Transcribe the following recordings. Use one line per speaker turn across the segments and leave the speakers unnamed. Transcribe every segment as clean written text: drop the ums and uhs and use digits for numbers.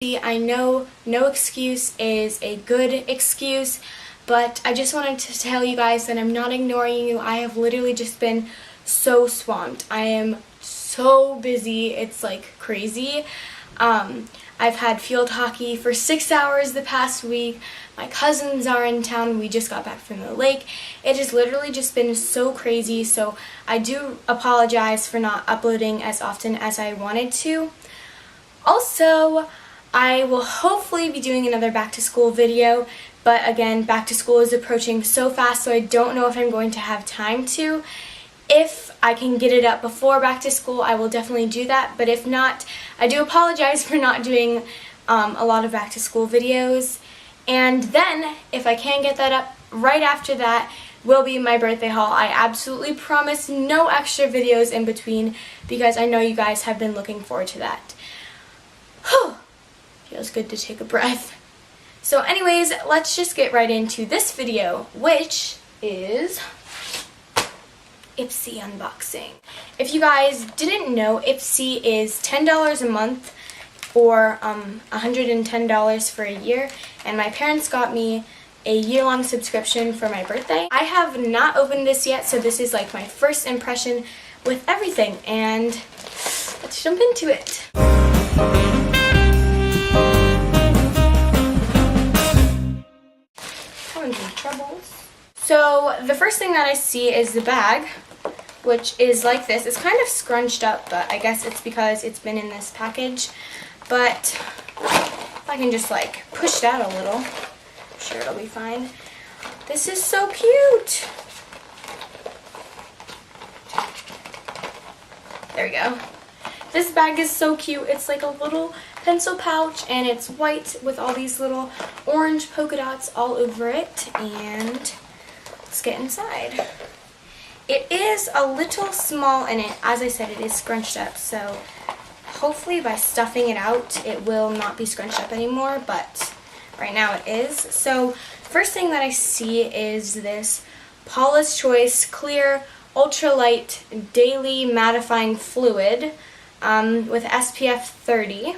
I know no excuse is a good excuse, but I just wanted to tell you guys that I'm not ignoring you. I have literally just been so swamped. I am so busy. It's like crazy. I've had field hockey for 6 hours the past week. My cousins are in town. We just got back from the lake. It has literally just been so crazy, so I do apologize for not uploading as often as I wanted to. Also, I will hopefully be doing another back to school video, but again, back to school is approaching so fast, so I don't know if I'm going to have time to. If I can get it up before back to school, I will definitely do that, but if not, I do apologize for not doing a lot of back to school videos. And then, if I can get that up, right after that will be my birthday haul. I absolutely promise no extra videos in between because I know you guys have been looking forward to that. Whew. Feels good to take a breath. So anyways, let's just get right into this video, which is Ipsy unboxing. If you guys didn't know, Ipsy is $10 a month or $110 for a year, and my parents got me a year-long subscription for my birthday. I have not opened this yet, so this is like my first impression with everything, and let's jump into it. Having some troubles. So the first thing that I see is the bag, which is like this. It's kind of scrunched up, but I guess it's because it's been in this package. But if I can just like push that a little, I'm sure it'll be fine. This is so cute. There we go. This bag is so cute. It's like a little pencil pouch, and it's white with all these little orange polka dots all over it. And let's get inside. It is a little small, and as I said, it is scrunched up, so hopefully by stuffing it out it will not be scrunched up anymore, but right now it is. So first thing that I see is this Paula's Choice Clear Ultralight Daily Mattifying Fluid with SPF 30.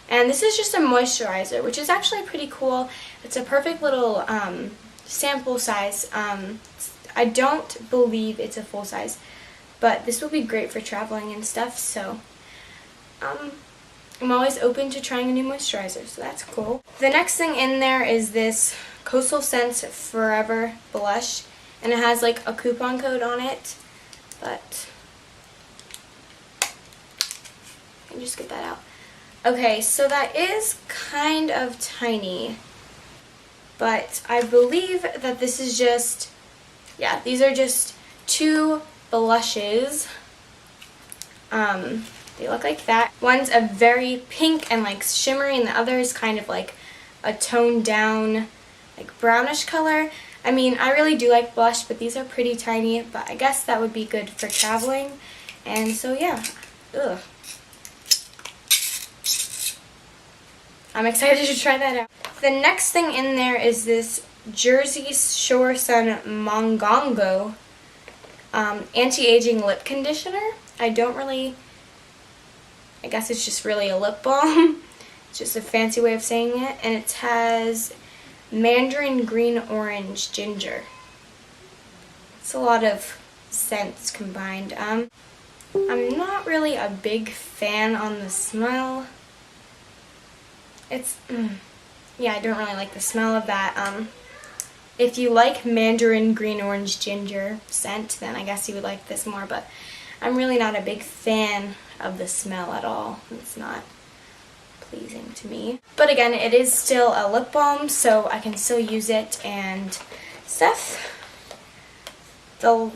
And this is just a moisturizer, which is actually pretty cool. It's a perfect little sample size. I don't believe it's a full size, but this will be great for traveling and stuff, so I'm always open to trying a new moisturizer, so that's cool. The next thing in there is this Coastal Scents Forever blush, and it has like a coupon code on it, but let me just get that out. Okay, so that is kind of tiny, but I believe that this is just, yeah, these are just two blushes. They look like that. One's a very pink and like shimmery, and the other is kind of like a toned down, like brownish color. I mean, I really do like blush, but these are pretty tiny, but I guess that would be good for traveling. And so yeah, ugh. I'm excited to try that out. The next thing in there is this Jersey Shore Sun Mongongo anti-aging lip conditioner. I guess it's just really a lip balm. It's just a fancy way of saying it. And it has mandarin green orange ginger. It's a lot of scents combined. I'm not really a big fan on the smell. Yeah, I don't really like the smell of that. If you like mandarin green orange ginger scent, then I guess you would like this more, but I'm really not a big fan of the smell at all. It's not pleasing to me. But again, it is still a lip balm, so I can still use it and stuff. The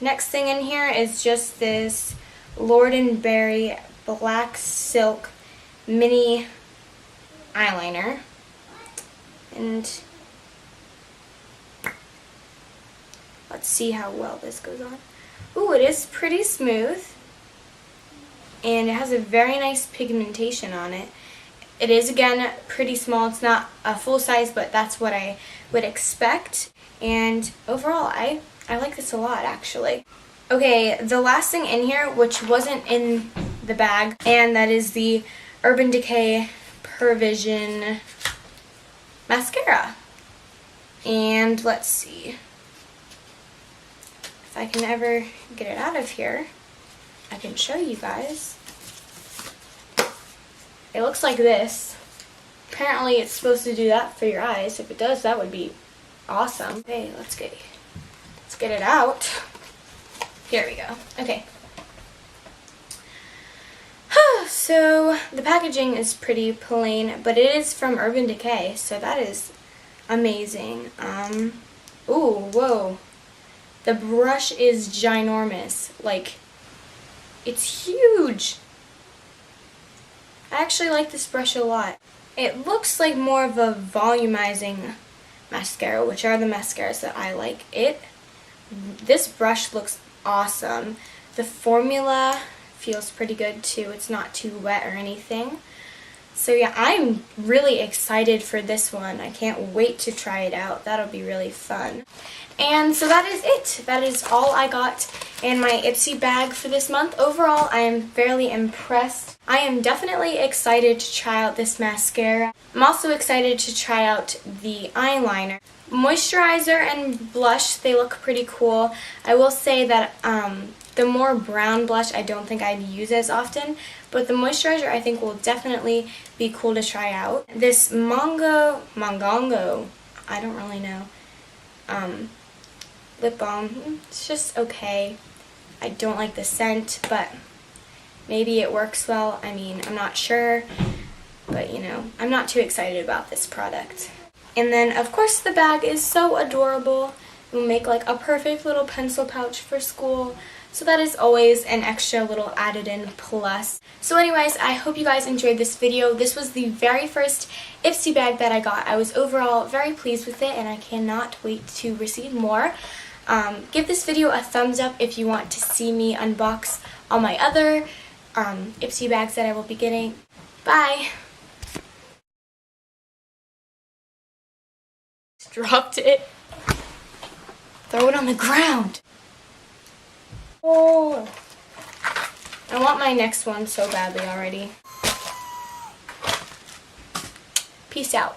next thing in here is just this Lord & Berry Black Silk Mini eyeliner. And let's see how well this goes on. Ooh, it is pretty smooth, and it has a very nice pigmentation on it. It is, again, pretty small. It's not a full size, but that's what I would expect. And overall, I like this a lot, actually. Okay, the last thing in here, which wasn't in the bag, and that is the Urban Decay Pervision mascara. And let's see if I can ever get it out of here. I can show you guys. It looks like this. Apparently it's supposed to do that for your eyes. If it does, that would be awesome. Okay, let's get it out. Here we go. Okay. So the packaging is pretty plain, but it is from Urban Decay, so that is amazing. Ooh, whoa. The brush is ginormous. Like, it's huge. I actually like this brush a lot. It looks like more of a volumizing mascara, which are the mascaras that I like. This brush looks awesome. The formula feels pretty good too. It's not too wet or anything. So yeah, I'm really excited for this one. I can't wait to try it out. That'll be really fun. And so that is it. That is all I got in my Ipsy bag for this month. Overall, I am fairly impressed. I am definitely excited to try out this mascara. I'm also excited to try out the eyeliner. Moisturizer and blush, they look pretty cool. I will say that the more brown blush I don't think I'd use as often, but the moisturizer I think will definitely be cool to try out. This Mongongo, I don't really know, lip balm, it's just okay. I don't like the scent, but maybe it works well. I mean, I'm not sure, but you know, I'm not too excited about this product. And then, of course, the bag is so adorable. It will make like a perfect little pencil pouch for school. So that is always an extra little added in plus. So anyways, I hope you guys enjoyed this video. This was the very first Ipsy bag that I got. I was overall very pleased with it and I cannot wait to receive more. Give this video a thumbs up if you want to see me unbox all my other Ipsy bags that I will be getting. Bye! Dropped it. Throw it on the ground. Oh, I want my next one so badly already. Peace out.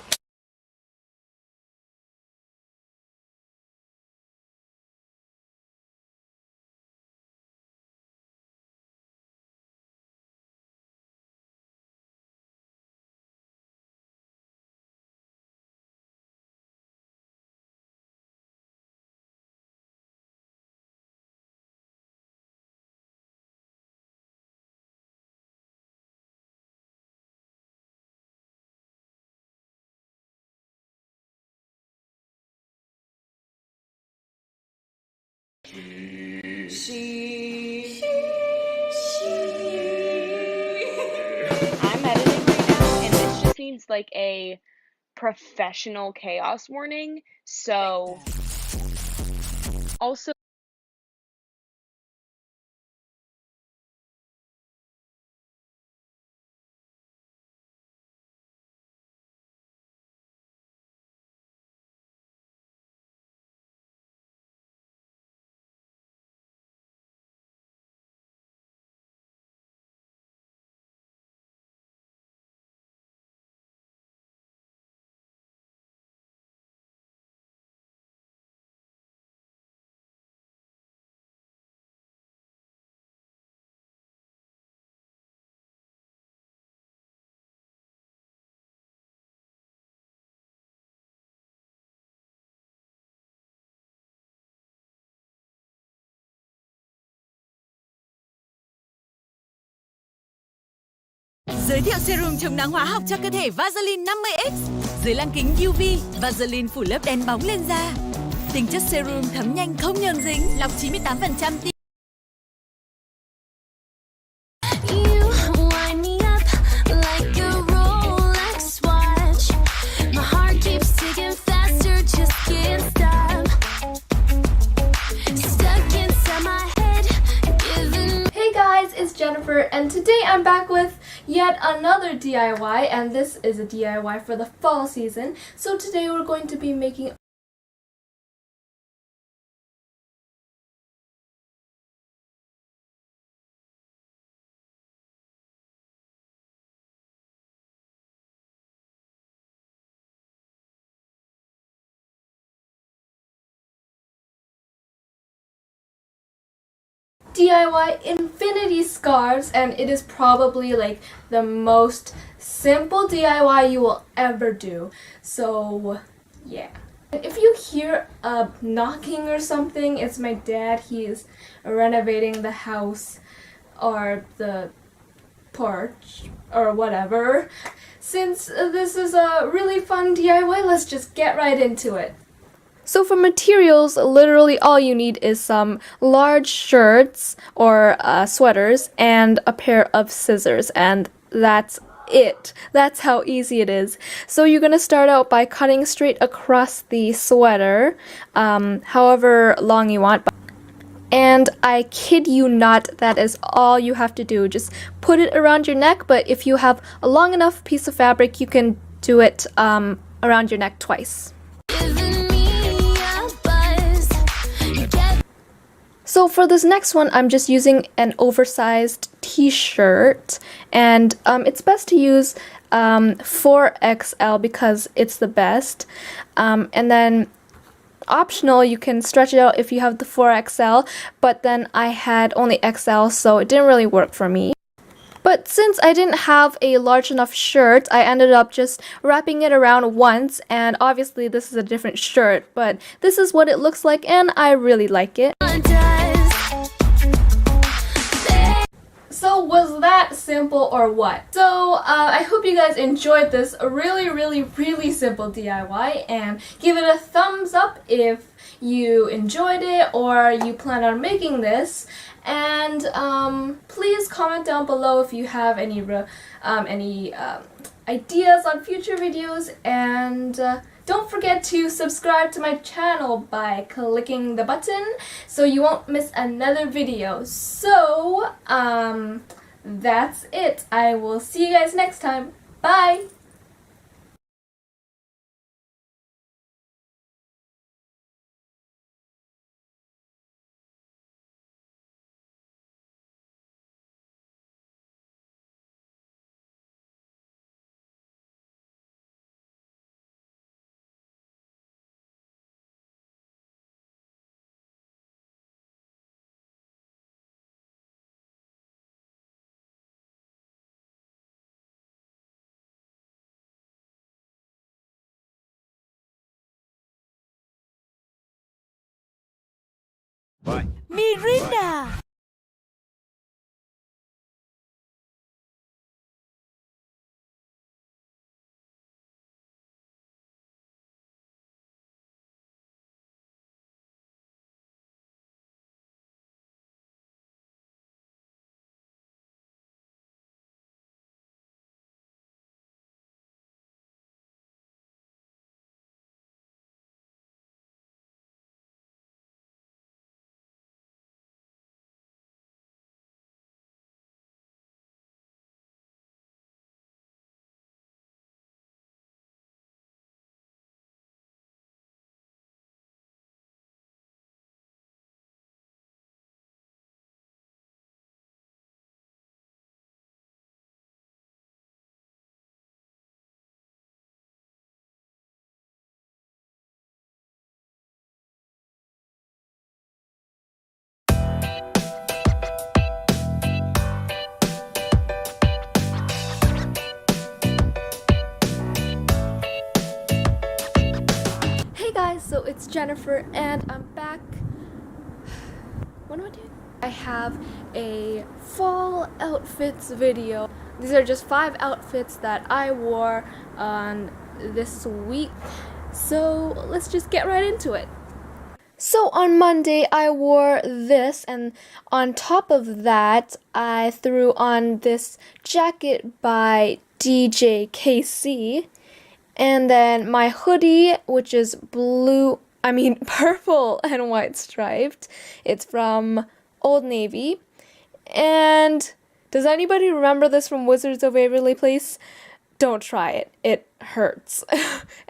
I'm editing right now, and this just needs like a professional chaos warning. So, also.
Giới thiệu serum chống nắng hóa học cho cơ thể Vaseline 50X. Dưới lăng kính UV, Vaseline phủ lớp đen bóng lên da. Tính chất serum thấm nhanh không nhờn dính, lọc 98% tia.
It's Jennifer, and today I'm back with yet another DIY, and this is a DIY for the fall season. So today we're going to be making DIY infinity scarves, and it is probably like the most simple DIY you will ever do. So yeah. If you hear a knocking or something, it's my dad. He is renovating the house or the porch or whatever. Since this is a really fun DIY, let's just get right into it. So for materials, literally all you need is some large shirts or sweaters and a pair of scissors, and that's it. That's how easy it is. So you're gonna start out by cutting straight across the sweater, however long you want. And I kid you not, that is all you have to do. Just put it around your neck, but if you have a long enough piece of fabric, you can do it around your neck twice. So for this next one, I'm just using an oversized t-shirt, and it's best to use 4XL because it's the best. And then optional, you can stretch it out if you have the 4XL, but then I had only XL, so it didn't really work for me. But since I didn't have a large enough shirt, I ended up just wrapping it around once, and obviously this is a different shirt, but this is what it looks like and I really like it. So was that simple or what? So I hope you guys enjoyed this really simple DIY, and give it a thumbs up if you enjoyed it or you plan on making this. And please comment down below if you have any ideas on future videos, and don't forget to subscribe to my channel by clicking the button so you won't miss another video. So that's it. I will see you guys next time. Bye!
Mirinda!
Hey guys, so it's Jennifer and I'm back. What am I doing? I have a fall outfits video. These are just 5 outfits that I wore on this week. So let's just get right into it. So on Monday I wore this, and on top of that I threw on this jacket by DJ KC. And then my hoodie, which is purple and white striped. It's from Old Navy. And does anybody remember this from Wizards of Waverly Place? Don't try it. It hurts.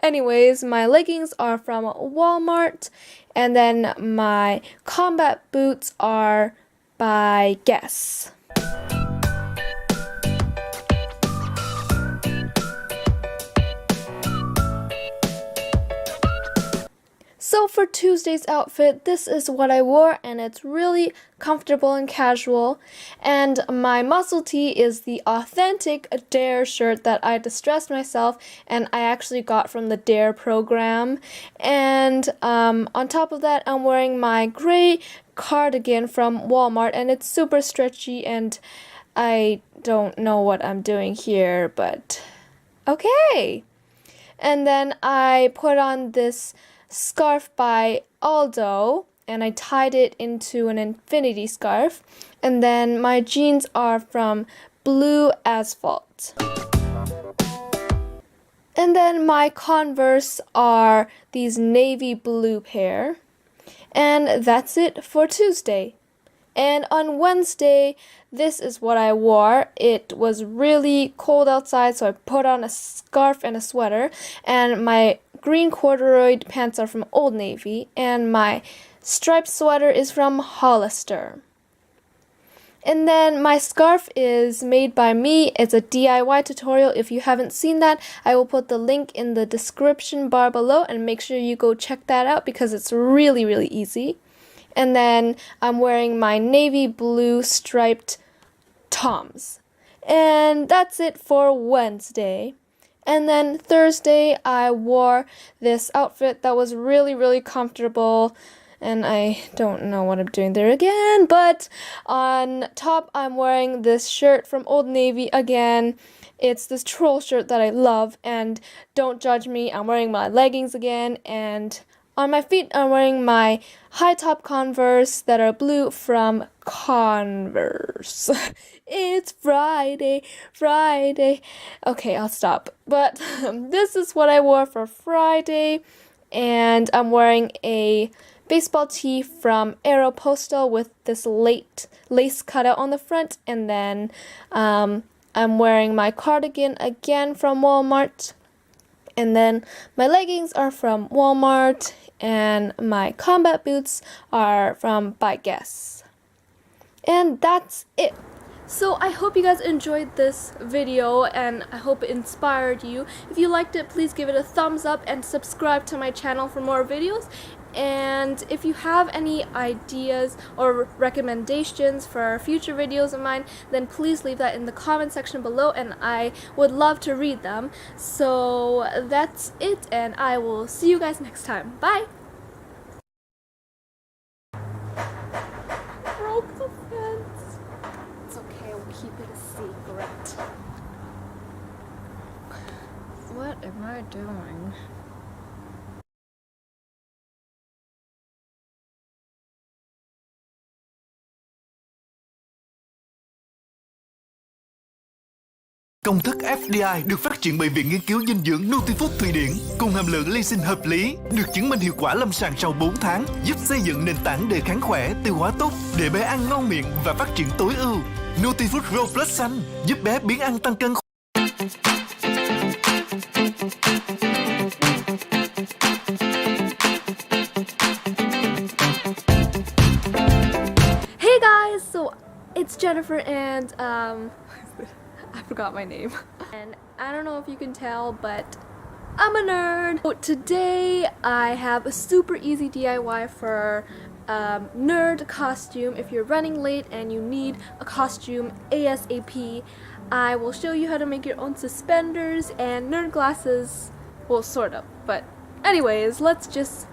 Anyways, my leggings are from Walmart. And then my combat boots are by Guess. So for Tuesday's outfit, this is what I wore, and it's really comfortable and casual. And my muscle tee is the authentic Dare shirt that I distressed myself and I actually got from the Dare program. And on top of that, I'm wearing my gray cardigan from Walmart, and it's super stretchy, and I don't know what I'm doing here, but okay. And then I put on this scarf by Aldo, and I tied it into an infinity scarf. And then my jeans are from Blue Asphalt. And then my Converse are these navy blue pair. And that's it for Tuesday. And on Wednesday, this is what I wore. It was really cold outside, so I put on a scarf and a sweater. And my green corduroy pants are from Old Navy. And my striped sweater is from Hollister. And then my scarf is made by me. It's a DIY tutorial. If you haven't seen that, I will put the link in the description bar below, and make sure you go check that out because it's really, really easy. And then I'm wearing my navy blue striped Toms. And that's it for Wednesday. And then Thursday, I wore this outfit that was really, really comfortable. And I don't know what I'm doing there again. But on top, I'm wearing this shirt from Old Navy again. It's this troll shirt that I love. And don't judge me, I'm wearing my leggings again. And on my feet, I'm wearing my high top Converse that are blue from Converse. It's Friday. Okay, I'll stop. But this is what I wore for Friday. And I'm wearing a baseball tee from Aeropostale with this lace cutout on the front. And then I'm wearing my cardigan again from Walmart. And then my leggings are from Walmart, and my combat boots are from By Guess. And that's it. So I hope you guys enjoyed this video, and I hope it inspired you. If you liked it, please give it a thumbs up and subscribe to my channel for more videos. And if you have any ideas or recommendations for future videos of mine, then please leave that in the comment section below, and I would love to read them. So that's it, and I will see you guys next time. Bye! Broke the fence. It's okay, we'll keep it a secret. What am I doing?
Công thức FDI được phát triển bởi Viện Nghiên cứu Dinh dưỡng Nutifood Thụy Điển, cùng hàm lượng lysine hợp lý, được chứng minh hiệu quả lâm sàng sau 4 tháng, giúp xây dựng nền tảng đề kháng khỏe, tiêu hóa tốt, để bé ăn ngon miệng và phát triển tối ưu. Nutifood Grow Plus xanh giúp bé biến ăn tăng cân.
Hey guys, so it's Jennifer, and I forgot my name. And I don't know if you can tell, but I'm a nerd. So today I have a super easy DIY for nerd costume. If you're running late and you need a costume ASAP, I will show you how to make your own suspenders and nerd glasses. Well, sort of, but anyways, let's just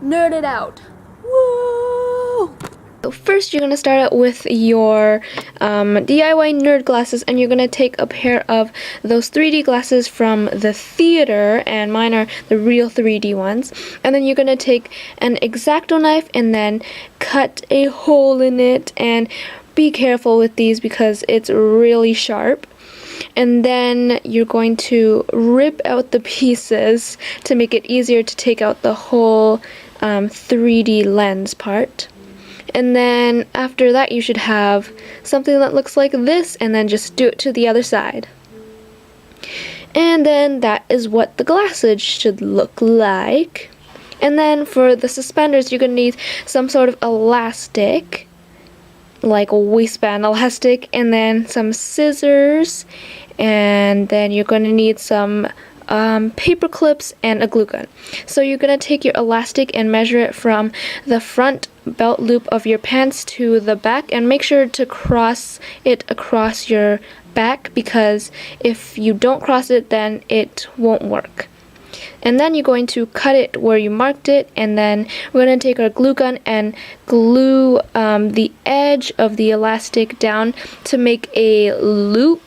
nerd it out. Woo! So first you're going to start out with your DIY nerd glasses, and you're going to take a pair of those 3D glasses from the theater, and mine are the real 3D ones. And then you're going to take an X-Acto knife and then cut a hole in it, and be careful with these because it's really sharp. And then you're going to rip out the pieces to make it easier to take out the whole 3D lens part. And then after that you should have something that looks like this, and then just do it to the other side. And then that is what the glasses should look like. And then for the suspenders, you're going to need some sort of elastic, like a waistband elastic, and then some scissors, and then you're going to need some
paper clips, and a glue gun. So you're going to take your elastic and measure it from the front belt loop of your pants to the back, and make sure to cross it across your back, because if you don't cross it, then it won't work. And then you're going to cut it where you marked it, and then we're going to take our glue gun and glue the edge of the elastic down to make a loop.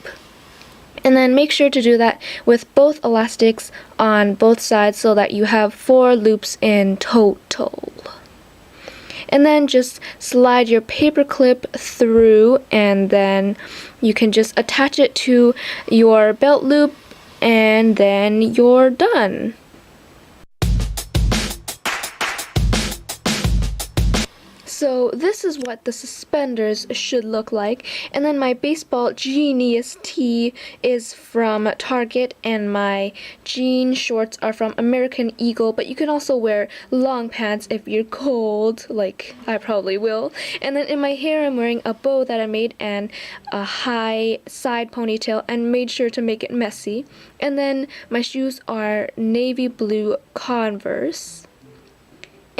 And then make sure to do that with both elastics on both sides so that you have 4 loops in total. And then just slide your paper clip through, and then you can just attach it to your belt loop, and then you're done. So this is what the suspenders should look like. And then my baseball genius tee is from Target, and my jean shorts are from American Eagle, but you can also wear long pants if you're cold, like I probably will. And then in my hair, I'm wearing a bow that I made and a high side ponytail, and made sure to make it messy. And then my shoes are navy blue Converse.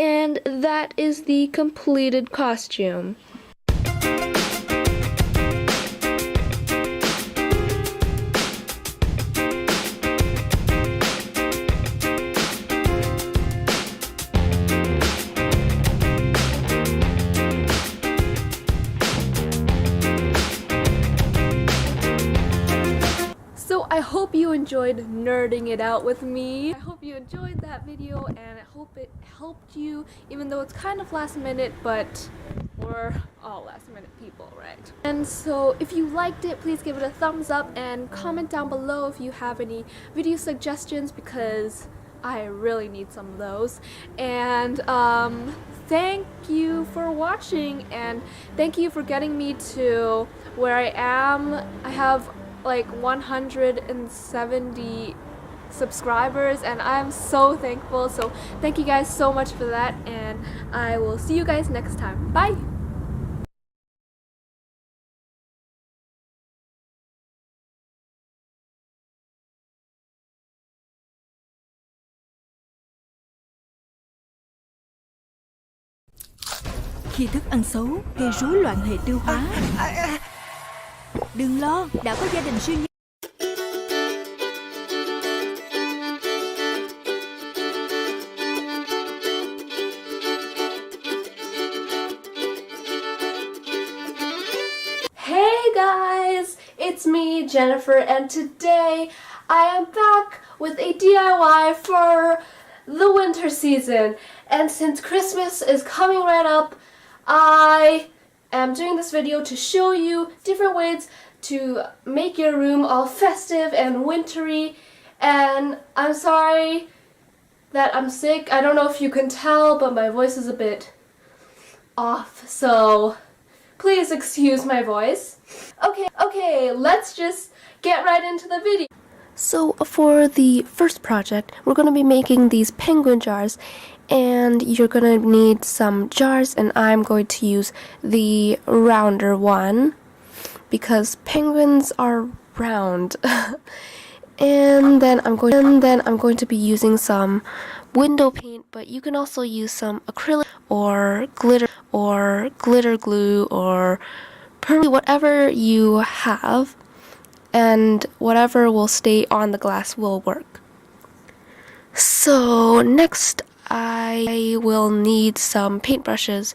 And that is the completed costume.
So I hope you enjoyed nerding it out with me. I hope you enjoyed that video, and I hope it helped you, even though it's kind of last minute, but we're all last minute people, right? And so if you liked it, please give it a thumbs up and comment down below if you have any video suggestions, because I really need some of those. And thank you for watching, and thank you for getting me to where I am. I have like 170 subscribers, and I'm so thankful. So thank you guys so much for that, and I will see you guys next time. Bye!
Khi thức ăn xấu gây rối loạn hệ tiêu hóa. Đừng lo, đã có gia đình siêu nhân.
Hey guys, it's me, Jennifer, and today I am back with a DIY for the winter season. And since Christmas is coming right up, I am doing this video to show you different ways to make your room all festive and wintry. And I'm sorry that I'm sick. I don't know if you can tell, but my voice is a bit off, so please excuse my voice. Okay, let's just get right into the video. So for the first project, we're going to be making these penguin jars, and you're going to need some jars, and I'm going to use the rounder one because penguins are round. And then I'm going to be using some window paint, but you can also use some acrylic or glitter glue or whatever you have, and whatever will stay on the glass will work. So next I will need some paintbrushes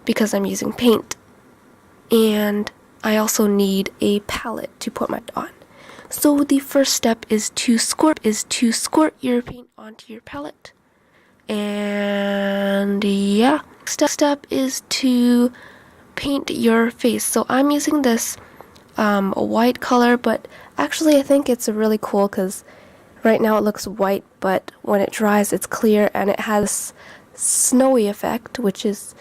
because I'm using paint, and I also need a palette to put my on. So the first step is to squirt your paint onto your palette. And yeah, step is to paint your face. So I'm using this white color, but actually I think it's really cool because right now it looks white, but when it dries it's clear, and it has snowy effect, which is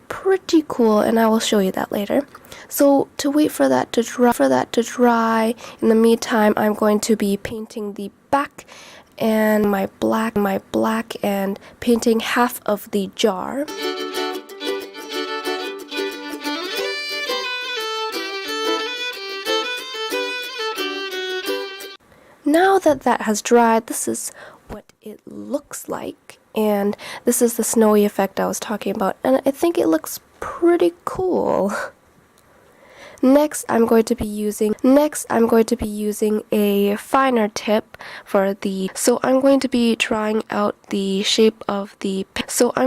pretty cool, and I will show you that later. So to wait for that to dry, in the meantime I'm going to be painting the back and my black and painting half of the jar. Now that that has dried, this is what it looks like. And this is the snowy effect I was talking about. And I think it looks pretty cool. Next, I'm going to be using a finer tip for the, so I'm going to be trying out the shape of the penguin.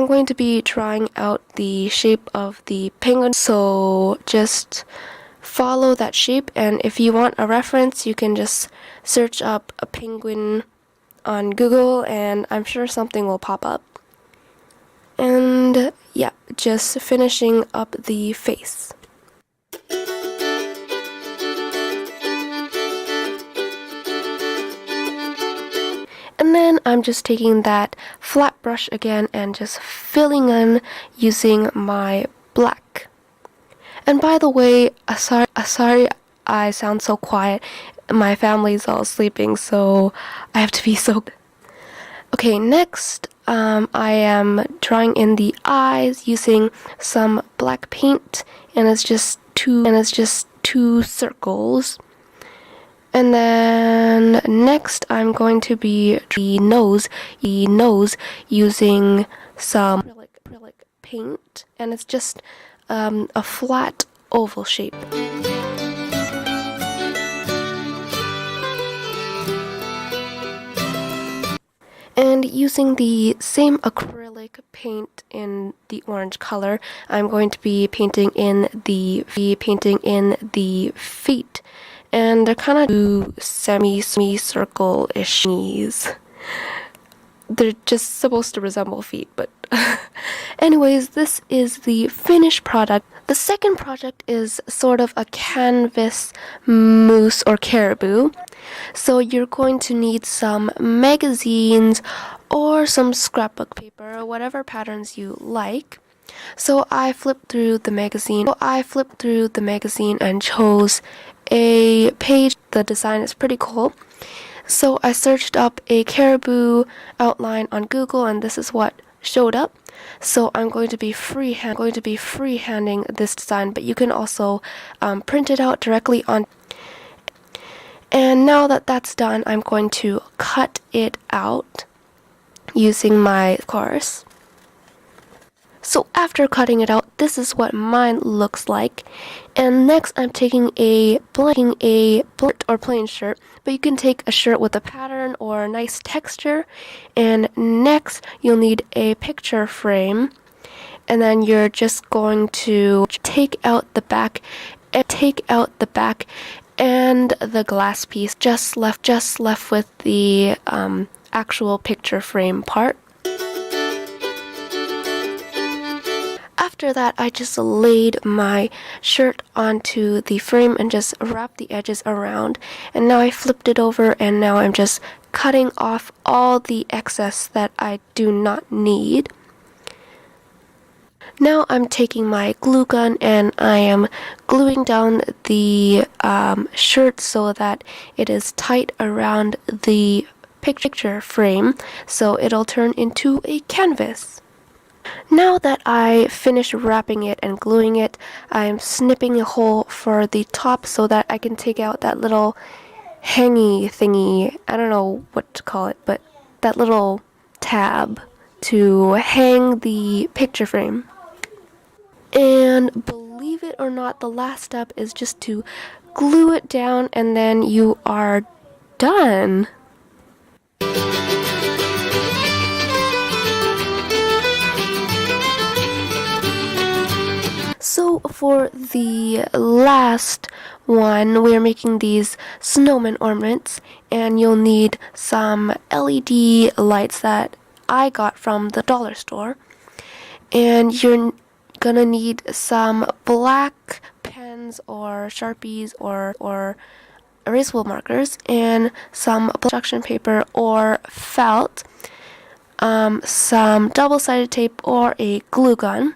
So just follow that shape, and if you want a reference, you can just search up a penguin on Google, and I'm sure something will pop up. And yeah, just finishing up the face. And then I'm just taking that flat brush again and just filling in using my black. And by the way, sorry I sound so quiet. My family's all sleeping, so I have to be so... Okay, next I am drawing in the eyes using some black paint, and it's just two circles. And then next I'm going to be the nose using some acrylic paint, and it's just a flat oval shape. And using the same acrylic paint in the orange color, I'm going to be painting in the feet. And they're kind of two semi-circle-ish knees. They're just supposed to resemble feet, but... Anyways, this is the finished product. The second project is sort of a canvas moose or caribou. So you're going to need some magazines or some scrapbook paper, whatever patterns you like. So I flipped through the magazine and chose a page. The design is pretty cool. So I searched up a caribou outline on Google, and this is what showed up. So I'm going to be freehanding this design, but you can also print it out directly on. And now that that's done, I'm going to cut it out using my course. So after cutting it out, this is what mine looks like. And next I'm taking a plain or plain shirt, but you can take a shirt with a pattern or a nice texture. And next you'll need a picture frame. And then you're just going to take out the back and the glass piece, just left with the actual picture frame part. After that, I just laid my shirt onto the frame and just wrapped the edges around. And now I flipped it over, and now I'm just cutting off all the excess that I do not need. Now I'm taking my glue gun and I am gluing down the shirt so that it is tight around the picture frame, so it'll turn into a canvas. Now that I finished wrapping it and gluing it, I'm snipping a hole for the top so that I can take out that little hangy thingy. I don't know what to call it, but that little tab to hang the picture frame. And believe it or not, the last step is just to glue it down, and then you are done. So for the last one, we're making these snowman ornaments, and you'll need some LED lights that I got from the dollar store. And you're gonna need some black pens or Sharpies or erasable markers, and some construction paper or felt, some double-sided tape or a glue gun,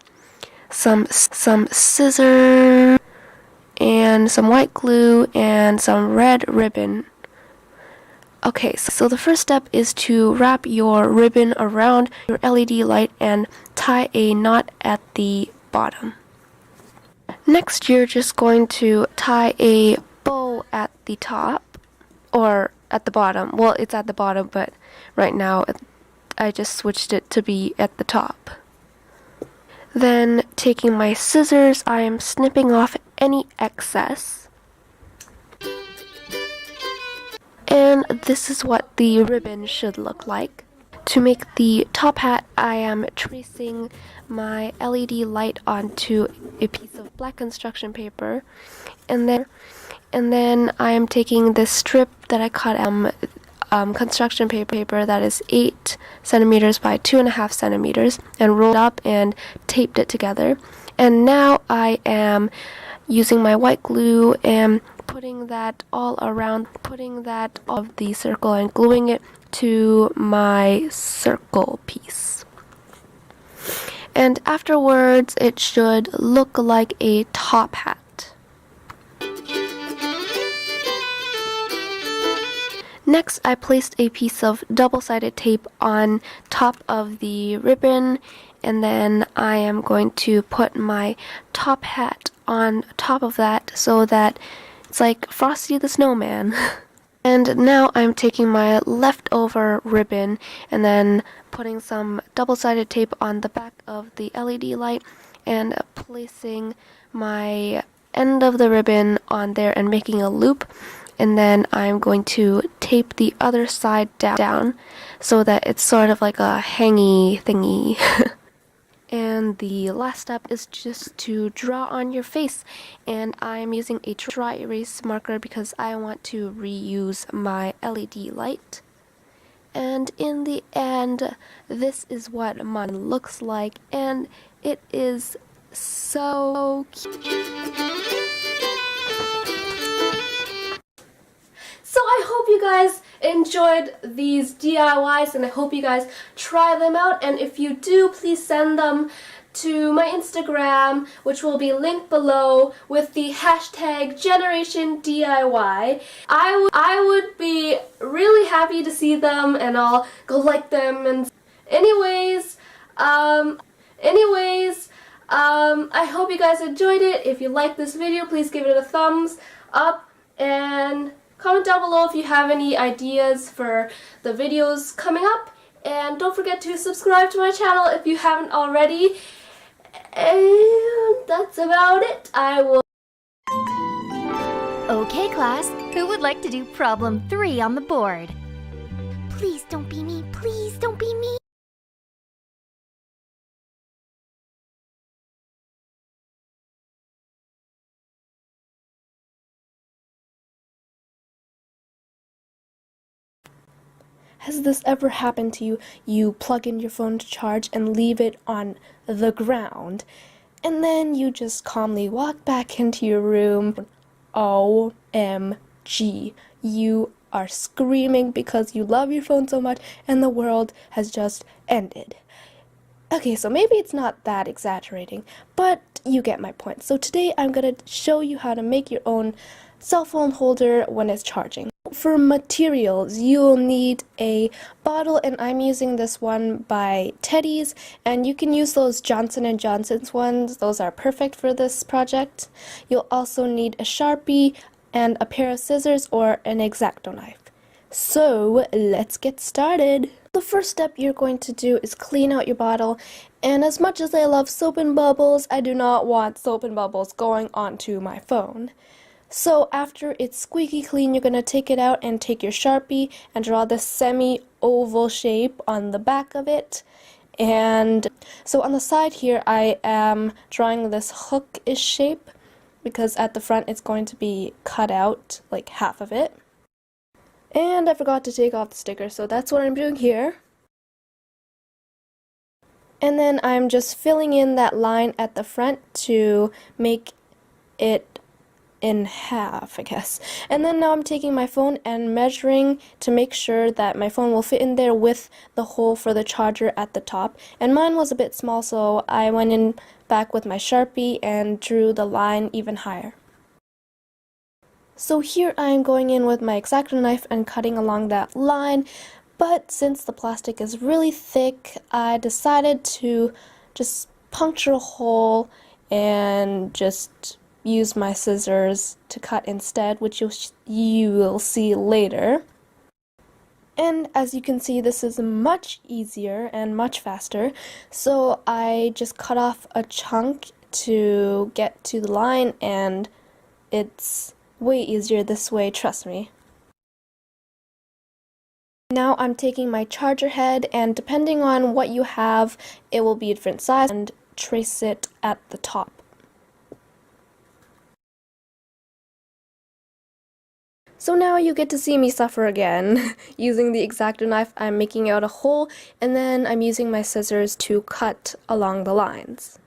some scissors, and some white glue, and some red ribbon. Okay, so the first step is to wrap your ribbon around your LED light and tie a knot at the bottom. Next, you're just going to tie a bow at the top, or at the bottom. Well, it's at the bottom, but right now I just switched it to be at the top. Then, taking my scissors, I am snipping off any excess. And this is what the ribbon should look like. To make the top hat, I am tracing my LED light onto a piece of black construction paper. And then I am taking this strip that I cut construction paper that is 8 centimeters by 2.5 centimeters and rolled up and taped it together. And now I am using my white glue and putting that all of the circle and gluing it to my circle piece. And afterwards it should look like a top hat. Next, I placed a piece of double-sided tape on top of the ribbon, and then I am going to put my top hat on top of that so that it's like Frosty the Snowman. And now I'm taking my leftover ribbon and then putting some double-sided tape on the back of the LED light and placing my end of the ribbon on there and making a loop. And then I'm going to tape the other side down so that it's sort of like a hangy thingy. And the last step is just to draw on your face. And I'm using a dry erase marker because I want to reuse my LED light. And in the end, this is what mine looks like. And it is so cute. So I hope you guys enjoyed these DIYs and I hope you guys try them out, and if you do, please send them to my Instagram, which will be linked below, with the hashtag #GenerationDIY. I would be really happy to see them and I'll go like them. And anyways, I hope you guys enjoyed it. If you liked this video, please give it a thumbs up and comment down below if you have any ideas for the videos coming up. And don't forget to subscribe to my channel if you haven't already. And that's about it.
Okay, class, who would like to do problem 3 on the board? Please don't be me. Please don't be me.
Has this ever happened to you? You plug in your phone to charge and leave it on the ground, and then you just calmly walk back into your room. OMG. You are screaming because you love your phone so much and the world has just ended. Okay, so maybe it's not that exaggerating, but you get my point. So today I'm going to show you how to make your own cell phone holder when it's charging. For materials, you'll need a bottle, and I'm using this one by Teddy's, and you can use those Johnson & Johnson's ones. Those are perfect for this project. You'll also need a Sharpie and a pair of scissors or an X-Acto knife. So let's get started. The first step you're going to do is clean out your bottle, and as much as I love soap and bubbles, I do not want soap and bubbles going onto my phone. So after it's squeaky clean, you're going to take it out and take your Sharpie and draw the semi-oval shape on the back of it. And so on the side here, I am drawing this hook-ish shape because at the front it's going to be cut out, like half of it. And I forgot to take off the sticker, so that's what I'm doing here. And then I'm just filling in that line at the front to make it in half, I guess. And then now I'm taking my phone and measuring to make sure that my phone will fit in there with the hole for the charger at the top. And mine was a bit small, so I went in back with my Sharpie and drew the line even higher. So here I'm going in with my X-Acto knife and cutting along that line, but since the plastic is really thick, I decided to just puncture a hole and just use my scissors to cut instead, which you will see later. And as you can see, this is much easier and much faster. So I just cut off a chunk to get to the line, and it's way easier this way, trust me. Now I'm taking my charger head, and depending on what you have, it will be a different size, and trace it at the top. So now you get to see me suffer again. Using the X-Acto knife, I'm making out a hole, and then I'm using my scissors to cut along the lines.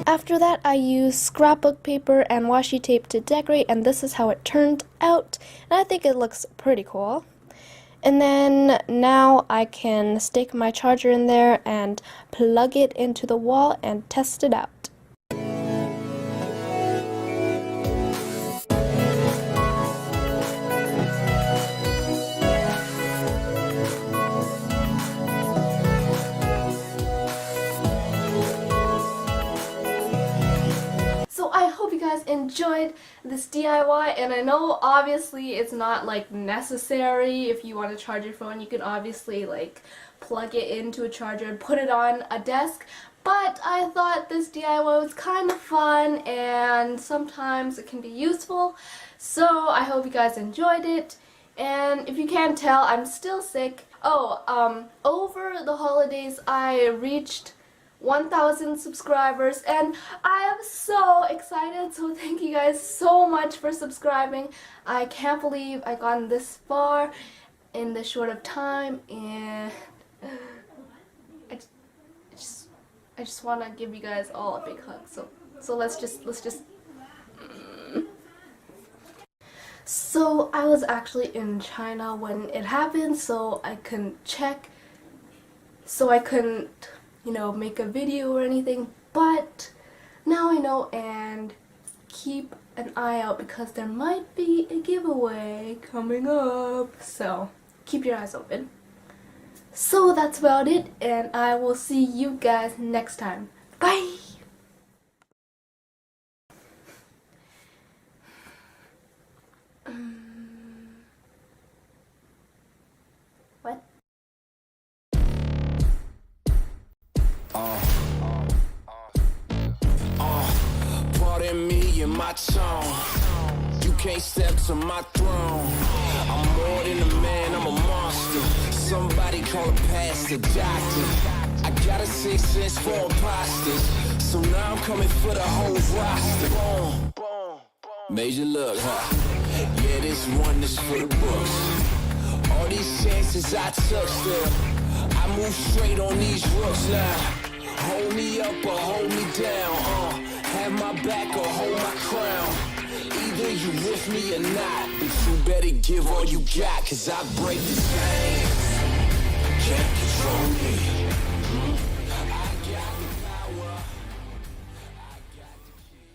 After that, I used scrapbook paper and washi tape to decorate, and this is how it turned out. And I think it looks pretty cool. And then now I can stick my charger in there and plug it into the wall and test it out. So I hope you guys enjoyed this DIY, and I know obviously it's not like necessary. If you want to charge your phone, you can obviously like plug it into a charger and put it on a desk, but I thought this DIY was kind of fun and sometimes it can be useful. So I hope you guys enjoyed it, and if you can't tell, I'm still sick. Over the holidays I reached 1,000 subscribers, and I am so excited, so thank you guys so much for subscribing. I can't believe I gotten this far in this short of time, and I just want to give you guys all a big hug. So let's just So I was actually in China when it happened, so I couldn't check, so I couldn't, you know, make a video or anything, but now I know, and keep an eye out because there might be a giveaway coming up, so keep your eyes open. So that's about it, and I will see you guys next time. Bye! What?
Pardon me and my tone. You can't step to my throne. I'm more than a man, I'm a monster. Somebody call a pastor, doctor. I got a sixth sense for imposters, so now I'm coming for the whole roster. Boom, major look, huh? Yeah, this one is for the books. All these chances I took still, I move straight on these rooks now. Hold me up or hold me down, have my back or hold my crown. Either you with me or not, but you better give all you got, cause I break the chains. Can't control me. I got the power. I got the keys.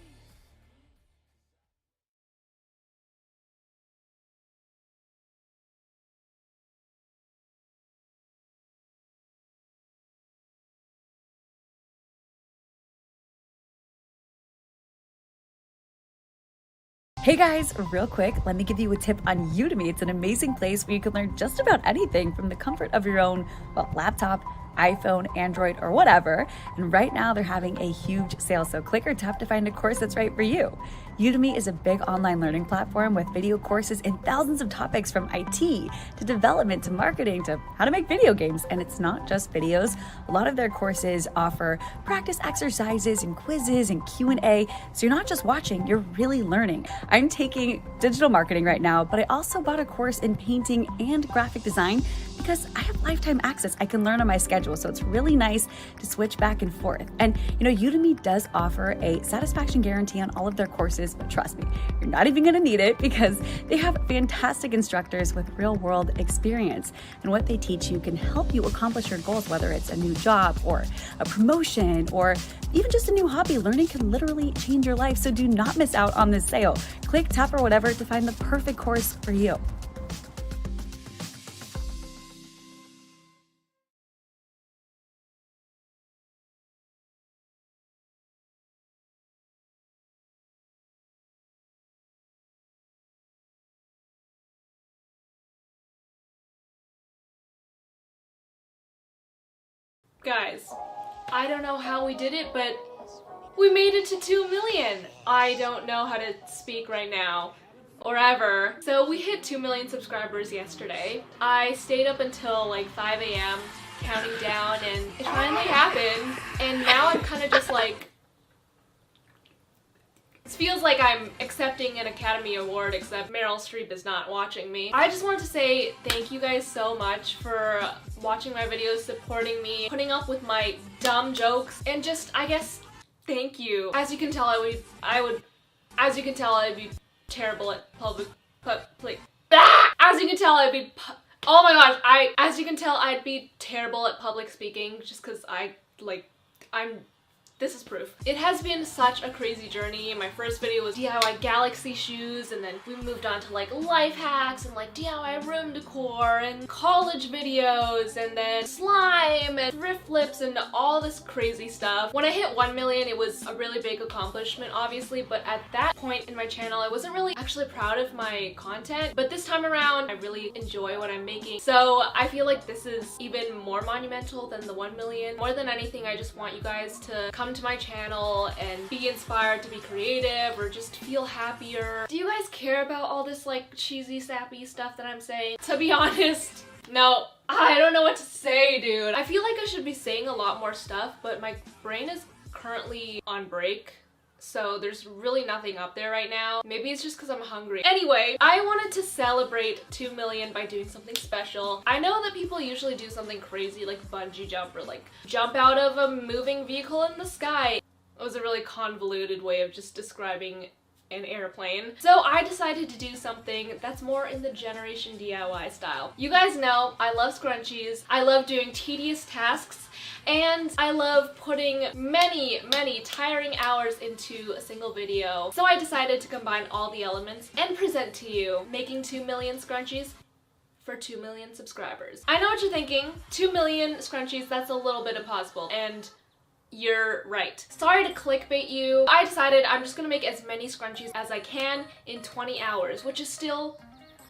Hey guys, real quick, let me give you a tip on Udemy. It's an amazing place where you can learn just about anything from the comfort of your own, laptop, iPhone, Android, or whatever. And right now they're having a huge sale, so click or tap to find a course that's right for you. Udemy is a big online learning platform with video courses in thousands of topics, from IT to development to marketing to how to make video games. And it's not just videos. A lot of their courses offer practice exercises and quizzes and Q&A. So you're not just watching, you're really learning. I'm taking digital marketing right now, but I also bought a course in painting and graphic design because I have lifetime access. I can learn on my schedule, so it's really nice to switch back and forth. And Udemy does offer a satisfaction guarantee on all of their courses, but trust me, you're not even gonna need it because they have fantastic instructors with real-world experience. And what they teach you can help you accomplish your goals, whether it's a new job or a promotion or even just a new hobby. Learning can literally change your life, so do not miss out on this sale. Click, tap, or whatever to find the perfect course for you.
Guys, I don't know how we did it, but we made it to 2 million. I don't know how to speak right now, or ever. So we hit 2 million subscribers yesterday. I stayed up until like 5 a.m. counting down, and it finally happened. And now I'm kind of just like, it feels like I'm accepting an Academy Award, except Meryl Streep is not watching me. I just wanted to say thank you guys so much for watching my videos, supporting me, putting up with my dumb jokes, and just, I guess, thank you. As you can tell, as you can tell, I'd be terrible at as you can tell, oh my gosh, as you can tell, I'd be terrible at public speaking, just because this is proof. It has been such a crazy journey. My first video was DIY galaxy shoes, and then we moved on to like life hacks and like DIY room decor and college videos, and then slime and thrift flips and all this crazy stuff. When I hit 1 million, it was a really big accomplishment, obviously, but at that point in my channel, I wasn't really actually proud of my content. But this time around, I really enjoy what I'm making. So I feel like this is even more monumental than the 1 million. More than anything, I just want you guys to come to my channel and be inspired to be creative or just feel happier. Do you guys care about all this like cheesy, sappy stuff that I'm saying? To be honest, no. I don't know what to say, dude. I feel like I should be saying a lot more stuff, but my brain is currently on break. So there's really nothing up there right now. Maybe it's just because I'm hungry. Anyway, I wanted to celebrate 2 million by doing something special. I know that people usually do something crazy like bungee jump or like jump out of a moving vehicle in the sky. It was a really convoluted way of just describing an airplane. So I decided to do something that's more in the Generation DIY style. You guys know I love scrunchies, I love doing tedious tasks, and I love putting many tiring hours into a single video. So I decided to combine all the elements and present to you making 2 million scrunchies for 2 million subscribers. I know what you're thinking, 2 million scrunchies, that's a little bit impossible, and you're right. Sorry to clickbait you. I decided I'm just gonna make as many scrunchies as I can in 20 hours, which is still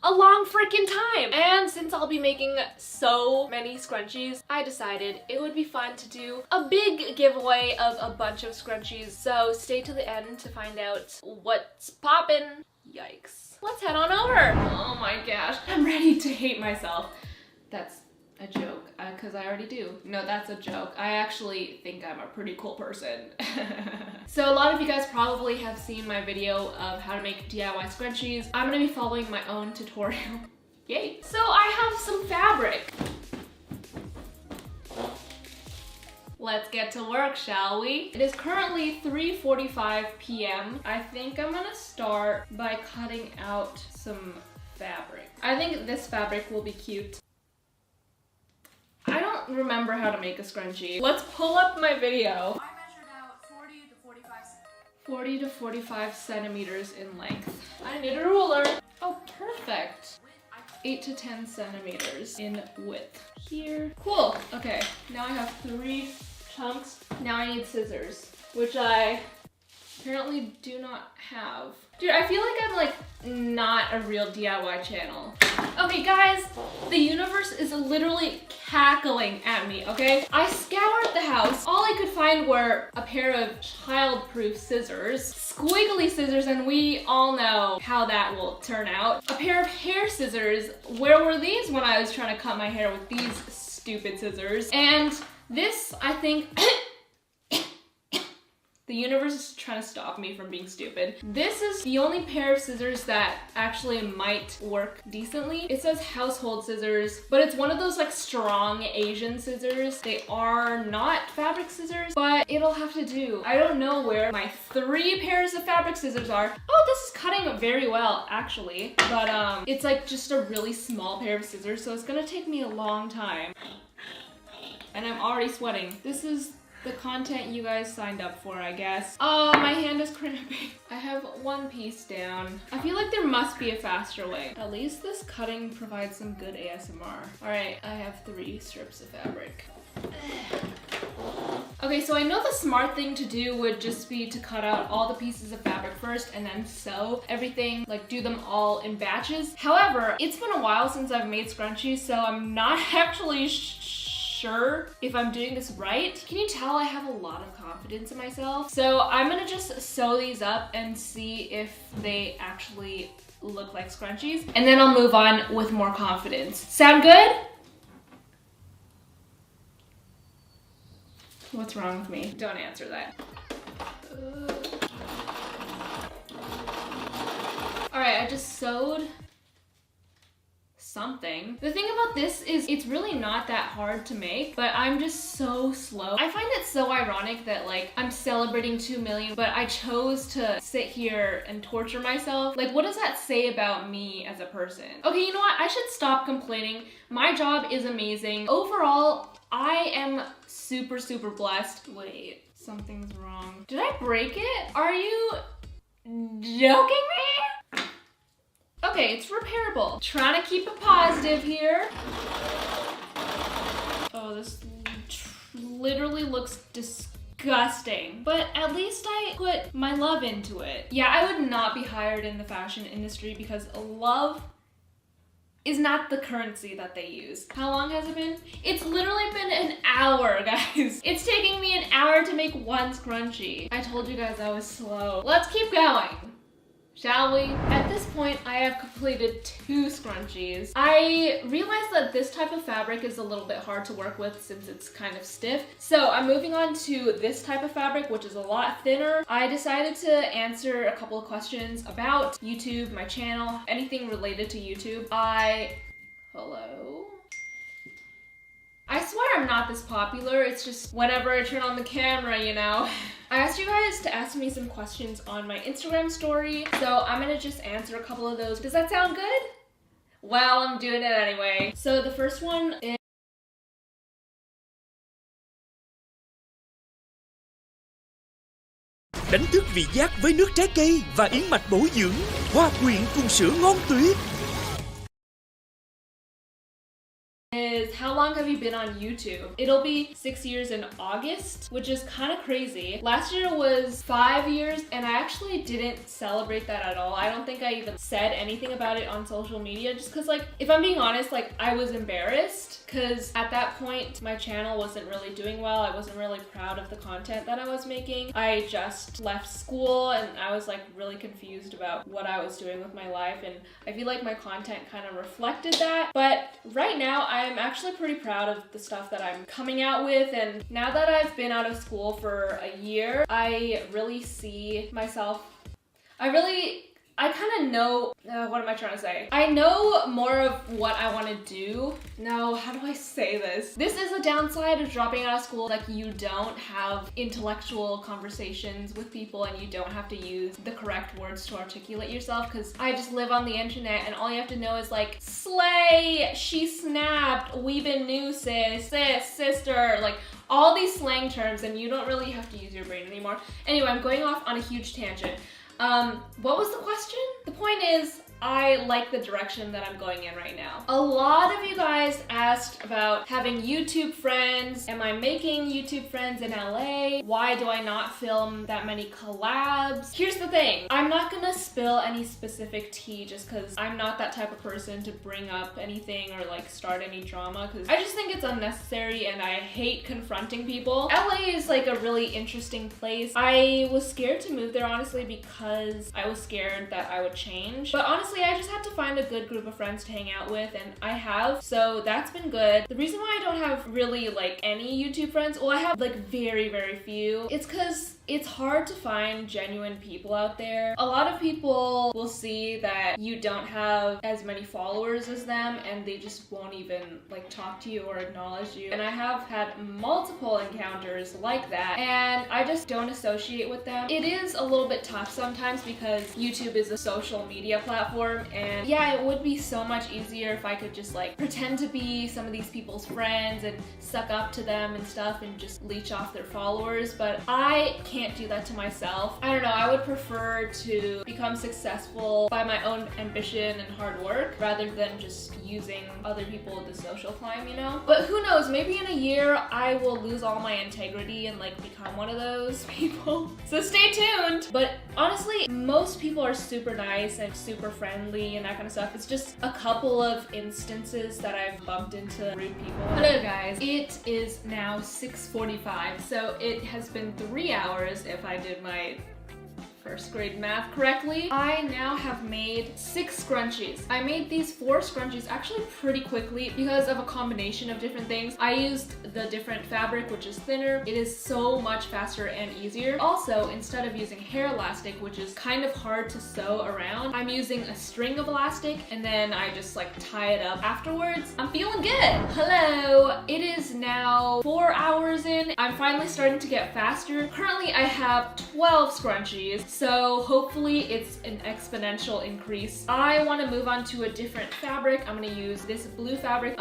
a long freaking time. And since I'll be making so many scrunchies, I decided it would be fun to do a big giveaway of a bunch of scrunchies. So stay to the end to find out what's poppin'. Yikes. Let's head on over. Oh my gosh, I'm ready to hate myself. That's a joke, because I already do. No, that's a joke. I actually think I'm a pretty cool person. So a lot of you guys probably have seen my video of how to make DIY scrunchies. I'm gonna be following my own tutorial. Yay. So I have some fabric. Let's get to work, shall we? It is currently 3:45 p.m. I think I'm gonna start by cutting out some fabric. I think this fabric will be cute. I don't remember how to make a scrunchie. Let's pull up my video. I measured out 40 to 45 centimeters in length. I need a ruler. Oh, perfect. 8 to 10 centimeters in width. Here. Cool. Okay, now I have 3 chunks. Now I need scissors, which I apparently do not have. Dude, I feel like I'm like not a real DIY channel. Okay guys, the universe is literally cackling at me, okay? I scoured the house. All I could find were a pair of child-proof scissors, squiggly scissors, and we all know how that will turn out. A pair of hair scissors. Where were these when I was trying to cut my hair with these stupid scissors? And this, I think, the universe is trying to stop me from being stupid. This is the only pair of scissors that actually might work decently. It says household scissors, but it's one of those like strong Asian scissors. They are not fabric scissors, but it'll have to do. I don't know where my 3 pairs of fabric scissors are. Oh, this is cutting very well, actually. But it's like just a really small pair of scissors, so it's gonna take me a long time. And I'm already sweating. This is the content you guys signed up for, I guess. Oh, my hand is cramping. I have 1 piece down. I feel like there must be a faster way. At least this cutting provides some good ASMR. All right, I have 3 strips of fabric. Okay, so I know the smart thing to do would just be to cut out all the pieces of fabric first and then sew everything, like do them all in batches. However, it's been a while since I've made scrunchies, so I'm not actually sure sure if I'm doing this right. Can you tell I have a lot of confidence in myself? So I'm gonna just sew these up and see if they actually look like scrunchies. And then I'll move on with more confidence. Sound good? What's wrong with me? Don't answer that. Alright, I just sewed something. The thing about this is it's really not that hard to make, but I'm just so slow. I find it so ironic that like I'm celebrating 2 million, but I chose to sit here and torture myself. Like, what does that say about me as a person? Okay, you know what? I should stop complaining. My job is amazing. Overall, I am super, super blessed. Wait, something's wrong. Did I break it? Are you joking me? Okay, it's repairable. Trying to keep it positive here. Oh, this literally looks disgusting. But at least I put my love into it. Yeah, I would not be hired in the fashion industry because love is not the currency that they use. How long has it been? It's literally been an hour, guys. It's taking me an hour to make one scrunchie. I told you guys I was slow. Let's keep going. Shall we? At this point, I have completed 2 scrunchies. I realized that this type of fabric is a little bit hard to work with since it's kind of stiff. So I'm moving on to this type of fabric, which is a lot thinner. I decided to answer a couple of questions about YouTube, my channel, anything related to YouTube. Hello? I swear I'm not this popular, it's just whenever I turn on the camera, you know. I asked you guys to ask me some questions on my Instagram story, so I'm gonna just answer a couple of those. Does that sound good? Well, I'm doing it anyway. So the first one is
đánh thức vị giác với nước trái cây và yến mạch bổ dưỡng, hòa quyện cùng sữa ngon tuyệt.
how long have you been on YouTube? It'll be 6 years in August, which is kind of crazy. Last year was 5 years and I actually didn't celebrate that at all. I don't think I even said anything about it on social media just because, like, if I'm being honest, like, I was embarrassed because at that point my channel wasn't really doing well. I wasn't really proud of the content that I was making. I just left school and I was like really confused about what I was doing with my life, and I feel like my content kind of reflected that. But right now I'm actually pretty proud of the stuff that I'm coming out with, and now that I've been out of school for a year, I really see myself, I kind of know, what am I trying to say? I know more of what I want to do. No, how do I say this? This is a downside of dropping out of school. Like, you don't have intellectual conversations with people and you don't have to use the correct words to articulate yourself, because I just live on the internet and all you have to know is like, slay, she snapped, we been new sis, sister, like all these slang terms, and you don't really have to use your brain anymore. Anyway, I'm going off on a huge tangent. What was the question? The point is, I like the direction that I'm going in right now. A lot of you guys asked about having YouTube friends. Am I making YouTube friends in LA? Why do I not film that many collabs? Here's the thing. I'm not gonna spill any specific tea just because I'm not that type of person to bring up anything or like start any drama, because I just think it's unnecessary and I hate confronting people. LA is like a really interesting place. I was scared to move there honestly because I was scared that I would change. But honestly, I just had to find a good group of friends to hang out with, and I have, so that's been good. The reason why I don't have really like any YouTube friends, well, I have like very, very few, it's because it's hard to find genuine people out there. A lot of people will see that you don't have as many followers as them and they just won't even like talk to you or acknowledge you. And I have had multiple encounters like that, and I just don't associate with them. It is a little bit tough sometimes because YouTube is a social media platform, and yeah, it would be so much easier if I could just like pretend to be some of these people's friends and suck up to them and stuff and just leech off their followers, but I can't do that to myself. I don't know, I would prefer to become successful by my own ambition and hard work rather than just using other people to social climb, you know? But who knows, maybe in a year I will lose all my integrity and like become one of those people. So stay tuned! But honestly, most people are super nice and super friendly friendly and that kind of stuff. It's just a couple of instances that I've bumped into rude people. Hello guys, it is now 6:45, so it has been 3 hours if I did my first grade math correctly. I now have made 6 scrunchies. I made these 4 scrunchies actually pretty quickly because of a combination of different things. I used the different fabric, which is thinner. It is so much faster and easier. Also, instead of using hair elastic, which is kind of hard to sew around, I'm using a string of elastic and then I just like tie it up afterwards. I'm feeling good. Hello, it is now 4 hours in. I'm finally starting to get faster. Currently, I have 12 scrunchies. So hopefully it's an exponential increase. I want to move on to a different fabric. I'm going to use this blue fabric.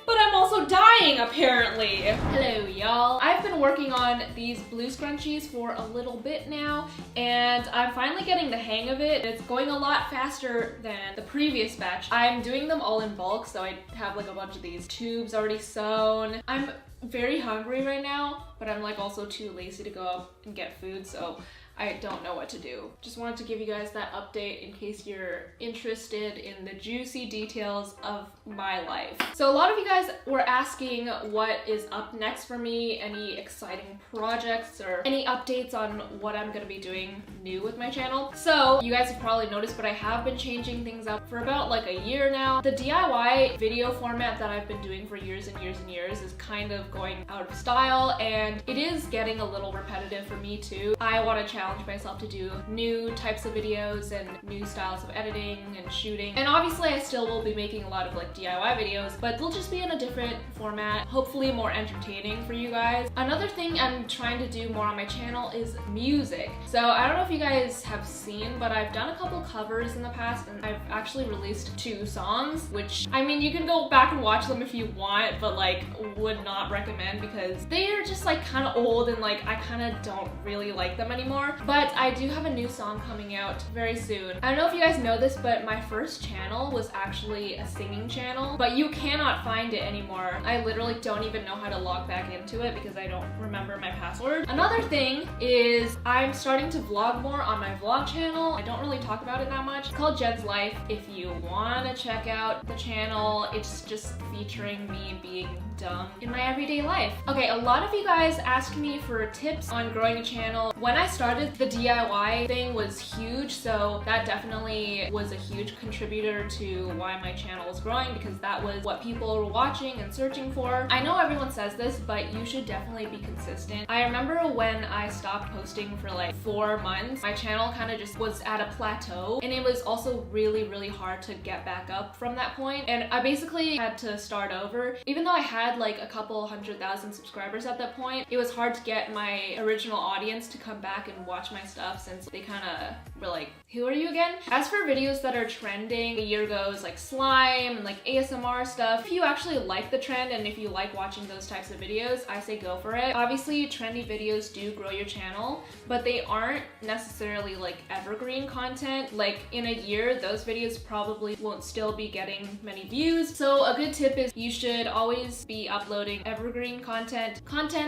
But I'm also dying apparently. Hello y'all. I've been working on these blue scrunchies for a little bit now and I'm finally getting the hang of it. It's going a lot faster than the previous batch. I'm doing them all in bulk, so I have like a bunch of these tubes already sewn. I'm very hungry right now, but I'm like also too lazy to go up and get food, so I don't know what to do. Just wanted to give you guys that update in case you're interested in the juicy details of my life. So a lot of you guys were asking what is up next for me, any exciting projects or any updates on what I'm gonna be doing new with my channel. So you guys have probably noticed, but I have been changing things up for about like a year now. The DIY video format that I've been doing for years and years and years is kind of going out of style and it is getting a little repetitive for me too. I want to challenge myself to do new types of videos and new styles of editing and shooting. And obviously I still will be making a lot of like DIY videos, but they'll just be in a different format, hopefully more entertaining for you guys. Another thing I'm trying to do more on my channel is music. So I don't know if you guys have seen, but I've done a couple covers in the past and I've actually released 2 songs, which I mean, you can go back and watch them if you want, but like would not recommend because they are just like kind of old and like I kind of don't really like them anymore. But I do have a new song coming out very soon. I don't know if you guys know this, but my first channel was actually a singing channel, but you cannot find it anymore. I literally don't even know how to log back into it because I don't remember my password. Another thing is I'm starting to vlog more on my vlog channel. I don't really talk about it that much. It's called Jed's Life. If you want to check out the channel, it's just featuring me being dumb in my everyday life. Okay, a lot of you guys asked me for tips on growing a channel. When I started, the DIY thing was huge, so that definitely was a huge contributor to why my channel was growing because that was what people were watching and searching for. I know everyone says this, but you should definitely be consistent. I remember when I stopped posting for like 4 months, my channel kind of just was at a plateau and it was also really, really hard to get back up from that point. And I basically had to start over. Even though I had like a couple 100,000 subscribers at that point, it was hard to get my original audience to come back and watch my stuff since they kind of were like, who are you again? As for videos that are trending, a year goes like slime and like ASMR stuff. If you actually like the trend and if you like watching those types of videos, I say go for it. Obviously, trendy videos do grow your channel, but they aren't necessarily like evergreen content. Like in a year, those videos probably won't still be getting many views. So a good tip is you should always be uploading evergreen content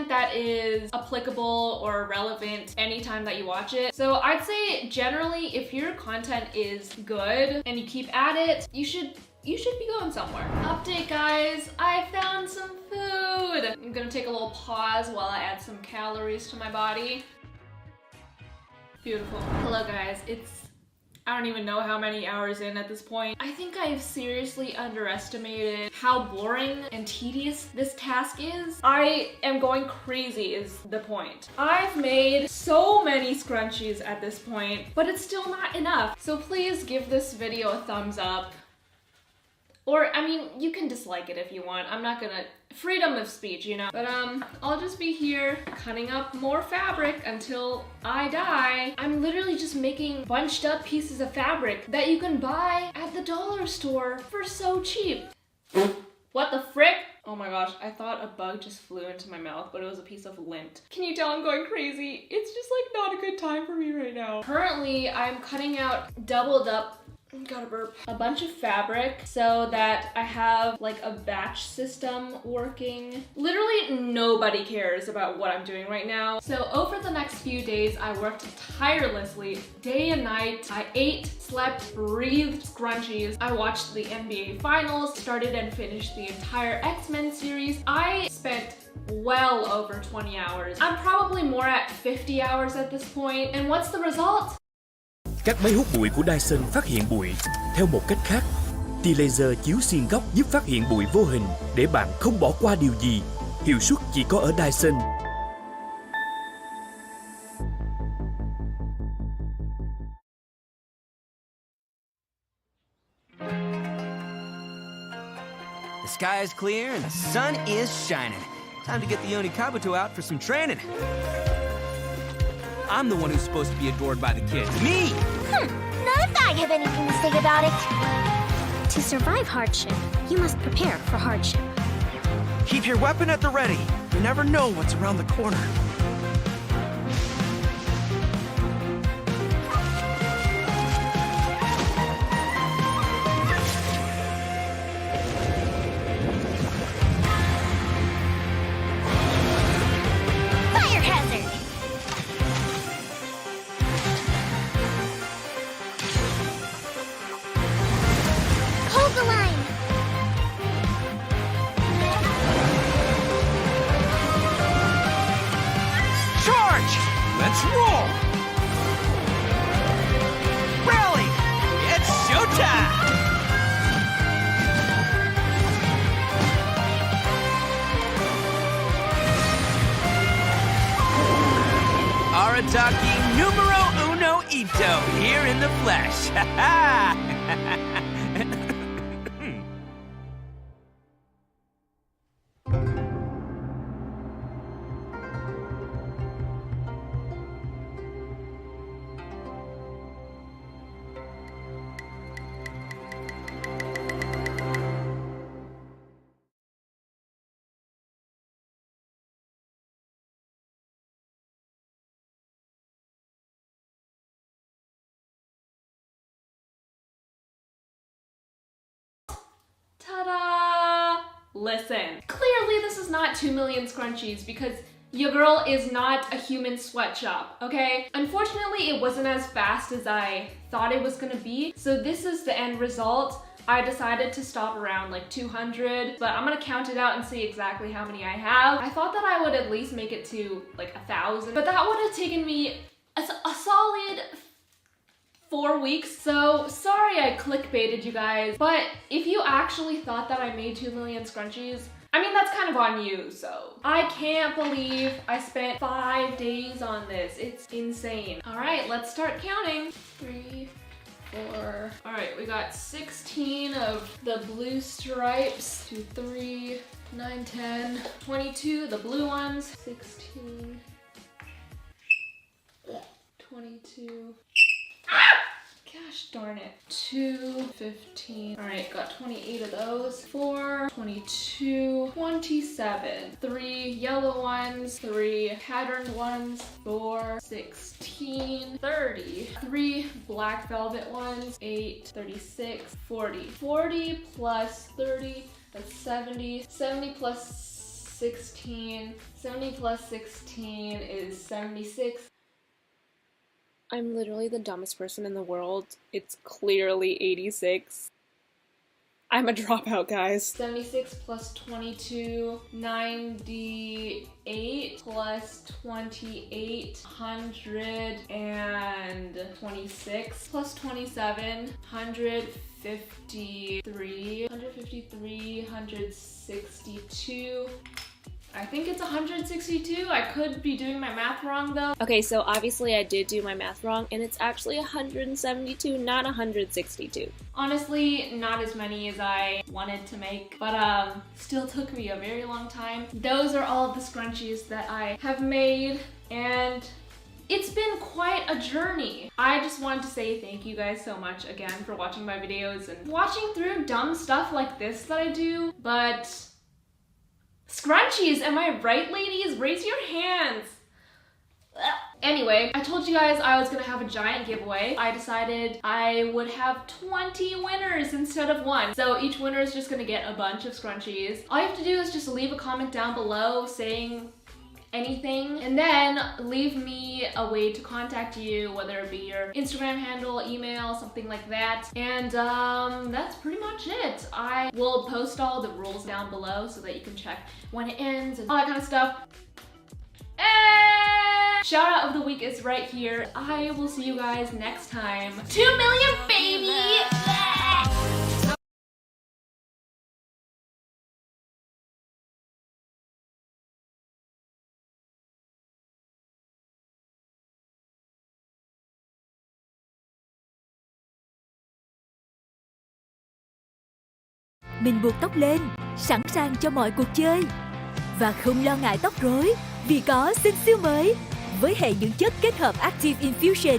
that is applicable or relevant anytime that you watch it. So I'd say generally if your content is good and you keep at it, you should be going somewhere. Update guys, I found some food. I'm gonna take a little pause while I add some calories to my body. Beautiful. Hello guys, I don't even know how many hours in at this point. I think I've seriously underestimated how boring and tedious this task is. I am going crazy is the point. I've made so many scrunchies at this point, but it's still not enough. So please give this video a thumbs up. Or, I mean, you can dislike it if you want. I'm not gonna... freedom of speech, you know? But, I'll just be here cutting up more fabric until I die. I'm literally just making bunched up pieces of fabric that you can buy at the dollar store for so cheap. What the frick? Oh my gosh, I thought a bug just flew into my mouth, but it was a piece of lint. Can you tell I'm going crazy? It's just like not a good time for me right now. Currently, I'm cutting out doubled up Gotta burp. A bunch of fabric so that I have like a batch system working. Literally nobody cares about what I'm doing right now. So over the next few days, I worked tirelessly, day and night. I ate, slept, breathed scrunchies. I watched the NBA Finals, started and finished the entire X-Men series. I spent well over 20 hours. I'm probably more at 50 hours at this point. And what's the result?
Các máy hút bụi của Dyson phát hiện bụi. Theo một cách khác, tia laser chiếu xuyên góc giúp phát hiện bụi vô hình để bạn không bỏ qua điều gì. Hiệu suất chỉ có ở Dyson.
The sky is clear and the sun is shining. Time to get the Onikabuto out for some training. I'm the one who's supposed to be adored by the kids. Me!
Not if I have anything to say about it. To survive hardship, you must prepare for hardship.
Keep your weapon at the ready. You never know what's around the corner.
Fire hazard! Hold the line!
Charge! Let's roll! Rally! It's showtime! Arataki numero uno Ito here in the flesh.
Ta-da! Listen, clearly this is not 2 million scrunchies because your girl is not a human sweatshop, okay? Unfortunately, it wasn't as fast as I thought it was gonna be, so this is the end result. I decided to stop around like 200, but I'm gonna count it out and see exactly how many I have. I thought that I would at least make it to like 1,000, but that would have taken me a solid 4 weeks. So sorry I clickbaited you guys, but if you actually thought that I made 2 million scrunchies, I mean, that's kind of on you, so. I can't believe I spent 5 days on this. It's insane. All right, let's start counting. 3, 4. All right, we got 16 of the blue stripes. 2, 3, 9, 10, 22, the blue ones. 16, 22. Gosh darn it. 2, 15. All right, got 28 of those. 4, 22, 27. 3 yellow ones, 3 patterned ones, 4, 16, 30. 3 black velvet ones, 8, 36, 40. 40 plus 30, that's 70. 70 plus 16. 70 plus 16 is 76. I'm literally the dumbest person in the world. It's clearly 86. I'm a dropout, guys. 76 plus 22, 98 plus 28, 126 plus 27, 153, 162. I think it's 162. I could be doing my math wrong though. Okay, so obviously I did do my math wrong and it's actually 172, not 162. Honestly, not as many as I wanted to make, but still took me a very long time. Those are all of the scrunchies that I have made and it's been quite a journey. I just wanted to say thank you guys so much again for watching my videos and watching through dumb stuff like this that I do, but scrunchies, am I right, ladies? Raise your hands. Ugh. Anyway, I told you guys I was gonna have a giant giveaway. I decided I would have 20 winners instead of one. So each winner is just gonna get a bunch of scrunchies. All you have to do is just leave a comment down below saying anything, and then leave me a way to contact you, whether it be your Instagram handle, email, something like that. And that's pretty much it. I will post all the rules down below so that you can check when it ends and all that kind of stuff. And shout out of the week is right here. I will see you guys next time. 2 million, baby!
Mình buộc tóc lên, sẵn sàng cho mọi cuộc chơi. Và không lo ngại tóc rối vì có xinh siêu mới với hệ dưỡng chất kết hợp Active Infusion.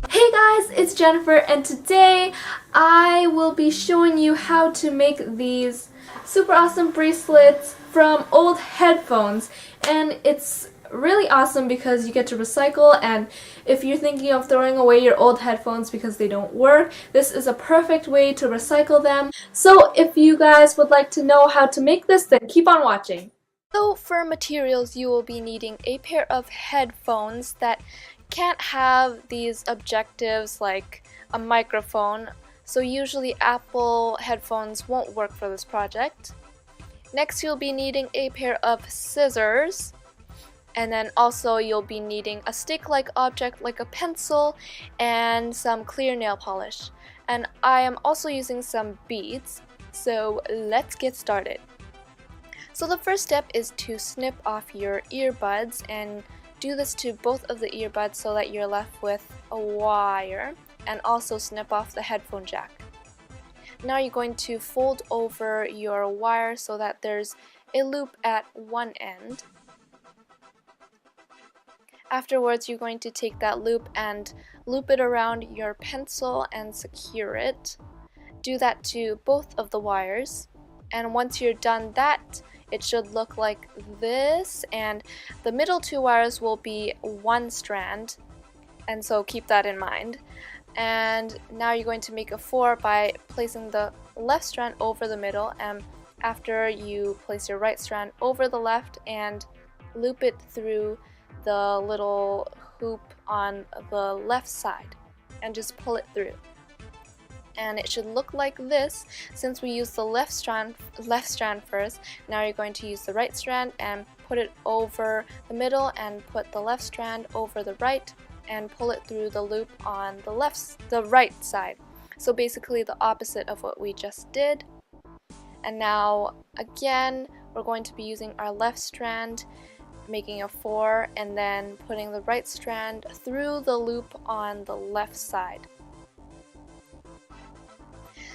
Hey guys, it's Jennifer, and today I will be showing you how to make these super awesome bracelets from old headphones. And it's really awesome because you get to recycle, and if you're thinking of throwing away your old headphones because they don't work, this is a perfect way to recycle them. So if you guys would like to know how to make this, then keep on watching.
So for materials, you will be needing a pair of headphones that can't have these objectives like a microphone, so usually Apple headphones won't work for this project. Next, you'll be needing a pair of scissors, and then also you'll be needing a stick-like object like a pencil and some clear nail polish. And I am also using some beads, so let's get started. So the first step is to snip off your earbuds, and do this to both of the earbuds so that you're left with a wire, and also snip off the headphone jack. Now you're going to fold over your wire so that there's a loop at one end. Afterwards, you're going to take that loop and loop it around your pencil and secure it. Do that to both of the wires, and once you're done that, it should look like this, and the middle two wires will be one strand, and so keep that in mind. And now you're going to make a 4 by placing the left strand over the middle, and after you place your right strand over the left and loop it through the little hoop on the left side and just pull it through. And it should look like this. Since we used the left strand first, now you're going to use the right strand and put it over the middle and put the left strand over the right and pull it through the loop on the right side. So basically the opposite of what we just did. And now again, we're going to be using our left strand, making a 4, and then putting the right strand through the loop on the left side.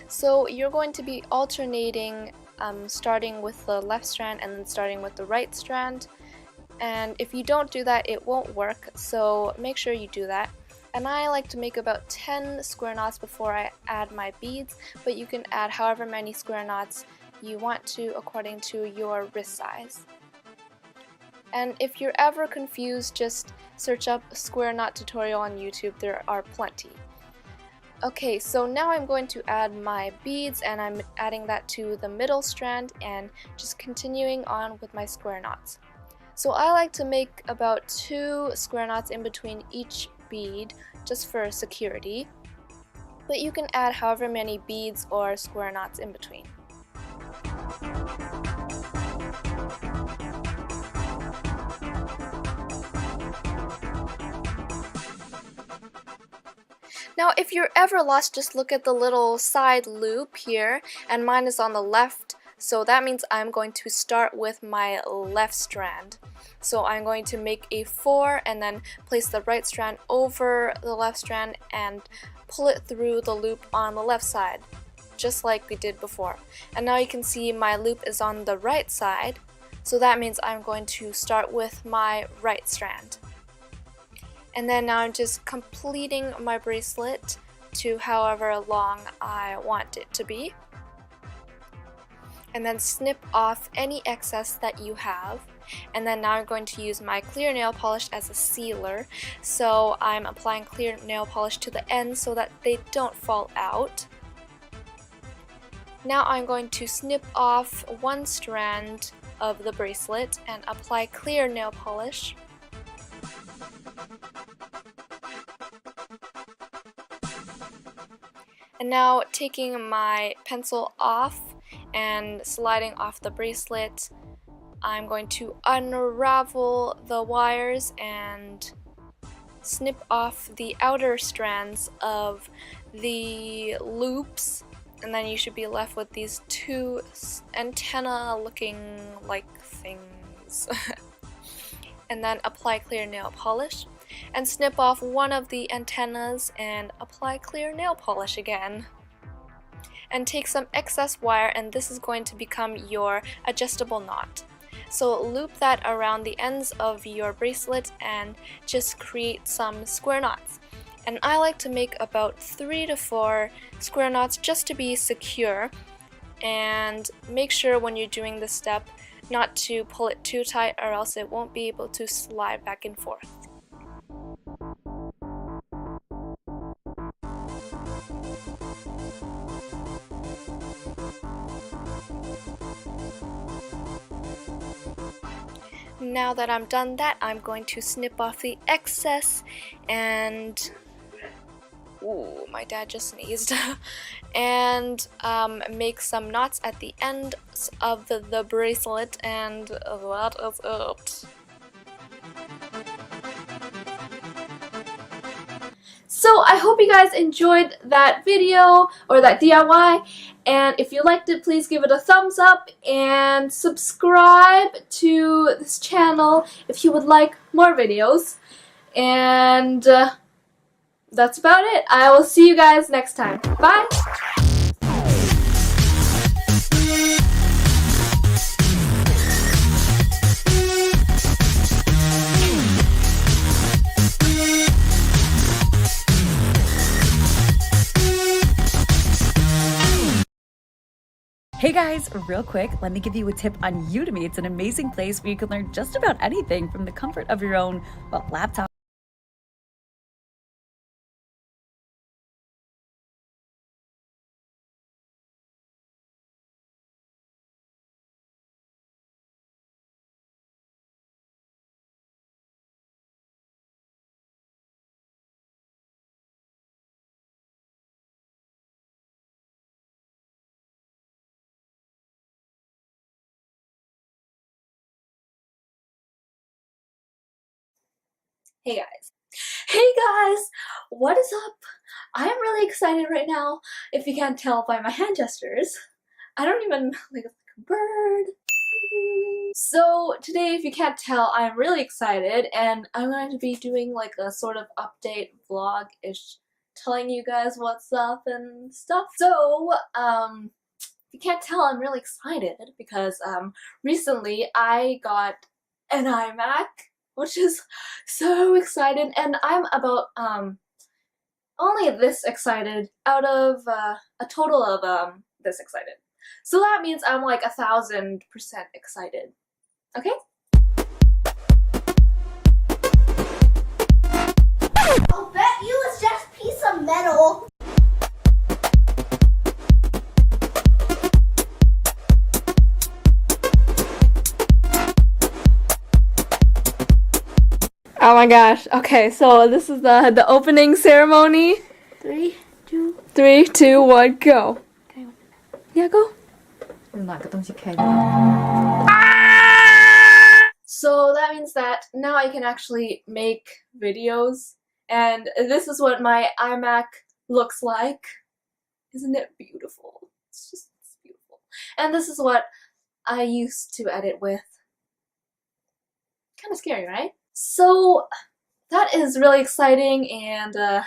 So you're going to be alternating, starting with the left strand and then starting with the right strand. And if you don't do that, it won't work, so make sure you do that. And I like to make about 10 square knots before I add my beads, but you can add however many square knots you want to according to your wrist size. And if you're ever confused, just search up a square knot tutorial on YouTube. There are plenty. Okay, so now I'm going to add my beads, and I'm adding that to the middle strand and just continuing on with my square knots. So I like to make about 2 square knots in between each bead just for security, but you can add however many beads or square knots in between. Now if you're ever lost, just look at the little side loop here, and mine is on the left, so that means I'm going to start with my left strand. So I'm going to make a 4 and then place the right strand over the left strand and pull it through the loop on the left side, just like we did before. And now you can see my loop is on the right side, so that means I'm going to start with my right strand. And then now I'm just completing my bracelet to however long I want it to be.
and then snip off any excess that you have. And then now I'm going to use my clear nail polish as a sealer. So I'm applying clear nail polish to the ends so that they don't fall out. Now I'm going to snip off one strand of the bracelet and apply clear nail polish. And now taking my pencil off and sliding off the bracelet, I'm going to unravel the wires and snip off the outer strands of the loops, and then you should be left with these two antenna looking like things. And then apply clear nail polish and snip off one of the antennas and apply clear nail polish again. And take some excess wire, and this is going to become your adjustable knot. So loop that around the ends of your bracelet and just create some square knots. And I like to make about 3 to 4 square knots just to be secure. And make sure when you're doing this step not to pull it too tight, or else it won't be able to slide back and forth. Now that I'm done that, I'm going to snip off the excess and... Ooh, my dad just sneezed. And make some knots at the end of the bracelet, and that is it. So I hope you guys enjoyed that video or that DIY, and if you liked it, please give it a thumbs up and subscribe to this channel if you would like more videos. And that's about it. I will see you guys next time. Bye!
Hey guys, real quick, let me give you a tip on Udemy. It's an amazing place where you can learn just about anything from the comfort of your own, well, laptop.
Hey guys, what is up? I am really excited right now, if you can't tell by my hand gestures. I don't even like a bird. So today, if you can't tell, I'm really excited, and I'm going to be doing like a sort of update vlog-ish, telling you guys what's up and stuff. So, if you can't tell, I'm really excited because recently I got an iMac, which is so excited, and I'm about only this excited out of a total of this excited. So that means I'm like 1,000% excited. Okay?
I'll bet you it's just a piece of metal.
Oh my gosh. Okay, so this is the opening ceremony. 3, 2, 1, go. Yeah, go. So that means that now I can actually make videos, and this is what my iMac looks like. Isn't it beautiful? It's beautiful. And this is what I used to edit with. Kind of scary, right? So that is really exciting, and I'm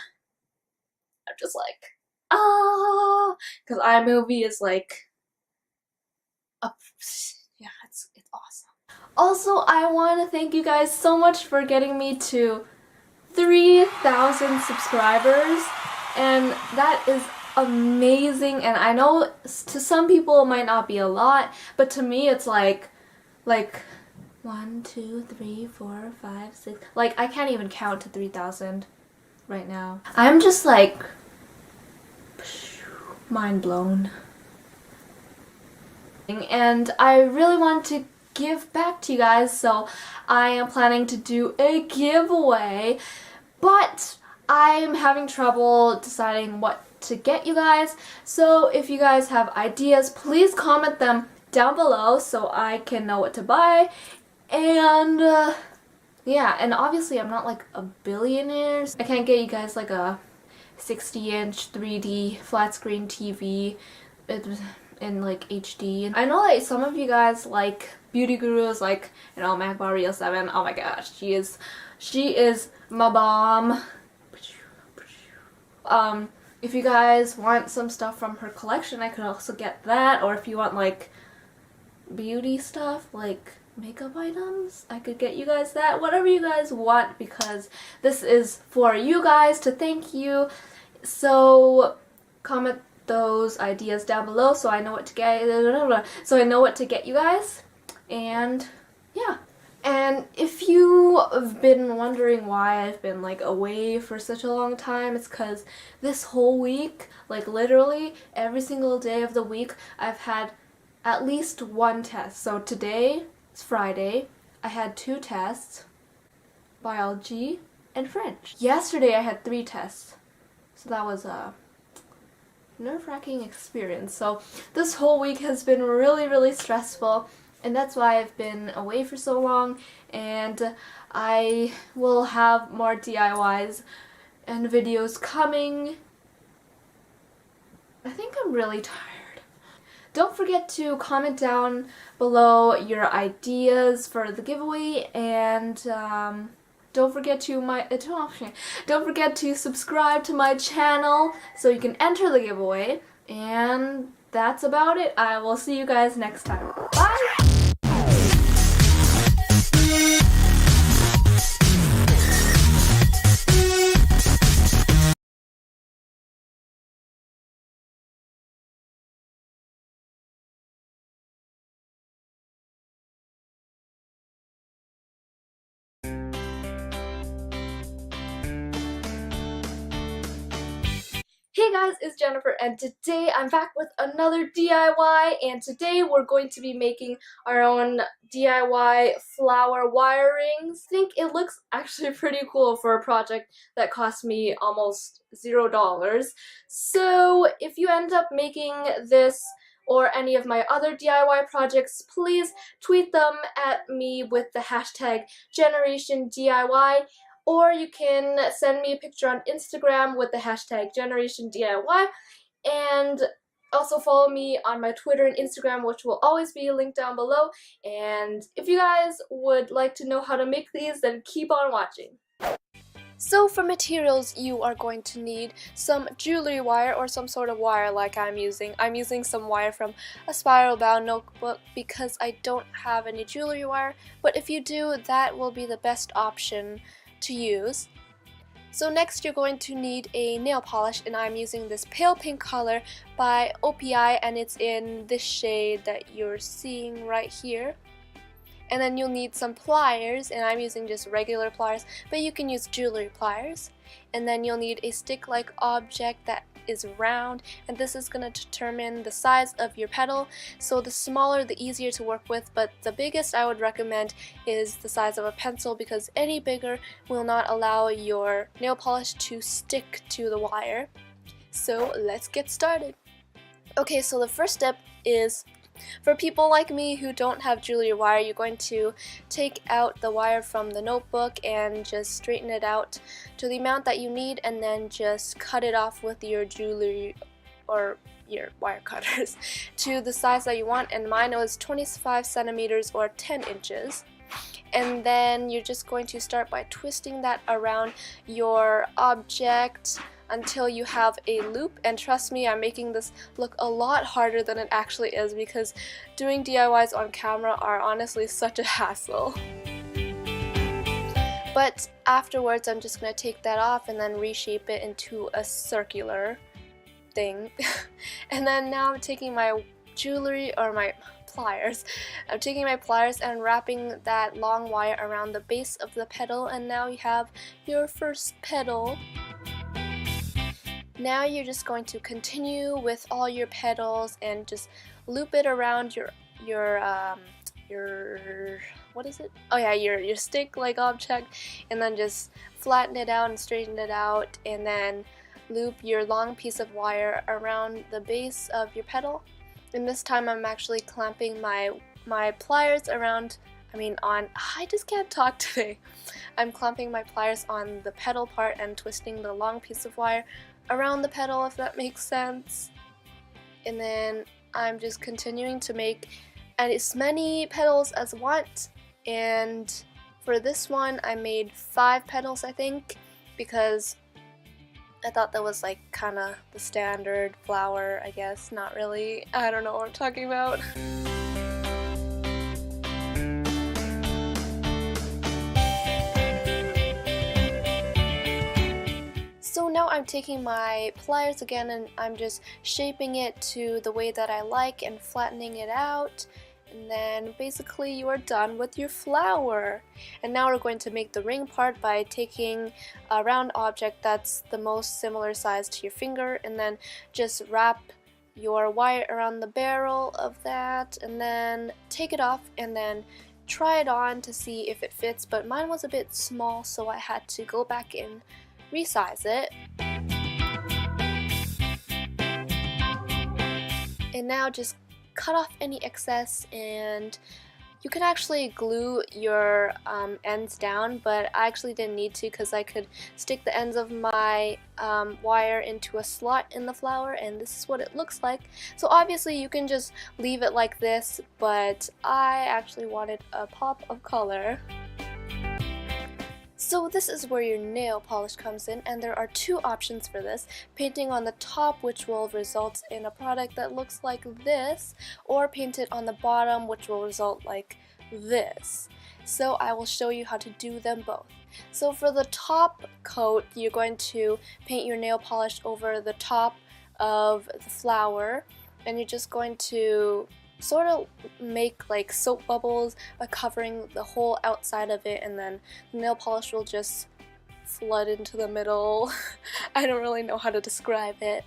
just like, because iMovie is like, yeah, it's awesome. Also, I want to thank you guys so much for getting me to 3,000 subscribers, and that is amazing, and I know to some people it might not be a lot, but to me it's like 1, 2, 3, 4, 5, 6. Like, I can't even count to 3,000 right now. I'm just like mind blown. And I really want to give back to you guys, so I am planning to do a giveaway, but I'm having trouble deciding what to get you guys. So if you guys have ideas, please comment them down below so I can know what to buy. And yeah, and obviously I'm not like a billionaire. I can't get you guys like a 60-inch 3D flat screen TV in like HD. And I know that some of you guys like beauty gurus, like, you know, MacBook Real 7. Oh my gosh, she is my bomb. If you guys want some stuff from her collection, I could also get that. Or if you want like beauty stuff, like makeup items, I could get you guys that. Whatever you guys want, because this is for you guys to thank you. So comment those ideas down below so I know what to get. So I know what to get you guys. And yeah. And if you have been wondering why I've been like away for such a long time, it's because this whole week, like literally every single day of the week, I've had at least one test. So today, it's Friday, I had 2 tests, biology and French. Yesterday I had 3 tests, so that was a nerve-wracking experience. So this whole week has been really, really stressful. And that's why I've been away for so long, and I will have more DIYs and videos coming. I think I'm really tired. Don't forget to comment down below your ideas for the giveaway, and don't forget to subscribe to my channel so you can enter the giveaway. And that's about it. I will see you guys next time. Bye! Hey guys, it's Jennifer, and today I'm back with another DIY, and today we're going to be making our own DIY flower wire rings. I think it looks actually pretty cool for a project that cost me almost $0. So if you end up making this or any of my other DIY projects, please tweet them at me with the hashtag GenerationDIY. Or you can send me a picture on Instagram with the hashtag GenerationDIY, and also follow me on my Twitter and Instagram, which will always be linked down below. And if you guys would like to know how to make these, then keep on watching. So for materials, you are going to need some jewelry wire or some sort of wire like I'm using. I'm using some wire from a spiral bound notebook because I don't have any jewelry wire, but if you do, that will be the best option to use. So next you're going to need a nail polish, and I'm using this pale pink color by OPI, and it's in this shade that you're seeing right here. And then you'll need some pliers, and I'm using just regular pliers, but you can use jewelry pliers. And then you'll need a stick-like object that is round, and this is going to determine the size of your petal. So the smaller, the easier to work with, but the biggest I would recommend is the size of a pencil, because any bigger will not allow your nail polish to stick to the wire. So let's get started. Okay, so the first step is, for people like me who don't have jewelry wire, you're going to take out the wire from the notebook and just straighten it out to the amount that you need, and then just cut it off with your jewelry or your wire cutters to the size that you want, and mine was 25 centimeters or 10 inches. And then you're just going to start by twisting that around your object until you have a loop. And trust me, I'm making this look a lot harder than it actually is, because doing DIYs on camera are honestly such a hassle. But afterwards I'm just going to take that off and then reshape it into a circular thing. And then now I'm taking my jewelry, or my pliers. I'm taking my pliers and wrapping that long wire around the base of the petal, and now you have your first petal. Now you're just going to continue with all your petals and just loop it around your what is it? Oh yeah, your stick-like object, and then just flatten it out and straighten it out, and then loop your long piece of wire around the base of your petal. And this time I'm actually clamping my pliers around, I just can't talk today. I'm clamping my pliers on the petal part and twisting the long piece of wire around the petal, if that makes sense. And then I'm just continuing to make as many petals as I want. And for this one I made 5 petals, I think, because I thought that was like kind of the standard flower, I guess. Not really. I don't know what I'm talking about. So now I'm taking my pliers again and I'm just shaping it to the way that I like and flattening it out. And then basically you are done with your flower. And now we're going to make the ring part by taking a round object that's the most similar size to your finger, and then just wrap your wire around the barrel of that, and then take it off and then try it on to see if it fits. But mine was a bit small, so I had to go back and resize it. And now just cut off any excess, and you can actually glue your ends down, but I actually didn't need to because I could stick the ends of my wire into a slot in the flower, and this is what it looks like. So obviously you can just leave it like this, but I actually wanted a pop of color. So this is where your nail polish comes in, and there are 2 options for this. Painting on the top, which will result in a product that looks like this, or paint it on the bottom, which will result like this. So I will show you how to do them both. So for the top coat, you're going to paint your nail polish over the top of the flower, and you're just going to sort of make like soap bubbles by covering the whole outside of it, and then the nail polish will just flood into the middle. I don't really know how to describe it,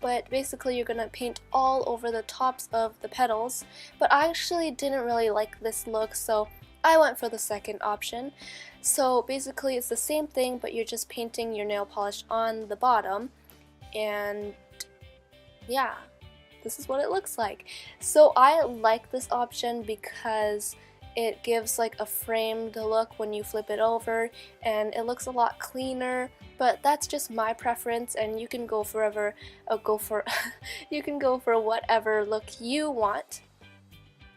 but basically you're gonna paint all over the tops of the petals. But I actually didn't really like this look, so I went for the second option. So basically it's the same thing, but you're just painting your nail polish on the bottom, and yeah, this is what it looks like. So I like this option because it gives like a framed look when you flip it over, and it looks a lot cleaner. But that's just my preference, and you can go you can go for whatever look you want.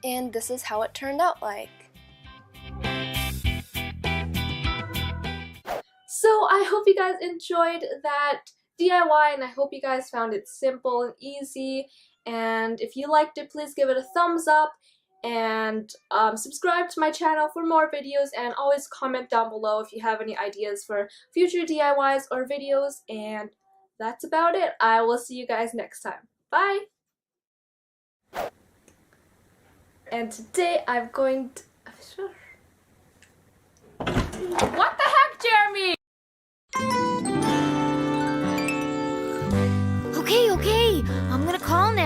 And this is how it turned out like. So I hope you guys enjoyed that DIY, and I hope you guys found it simple and easy. And if you liked it, please give it a thumbs up, and subscribe to my channel for more videos, and always comment down below if you have any ideas for future DIYs or videos. And that's about it. I will see you guys next time. Bye! And today I'm going to... What the heck, Jeremy?
Okay, I'm gonna call now.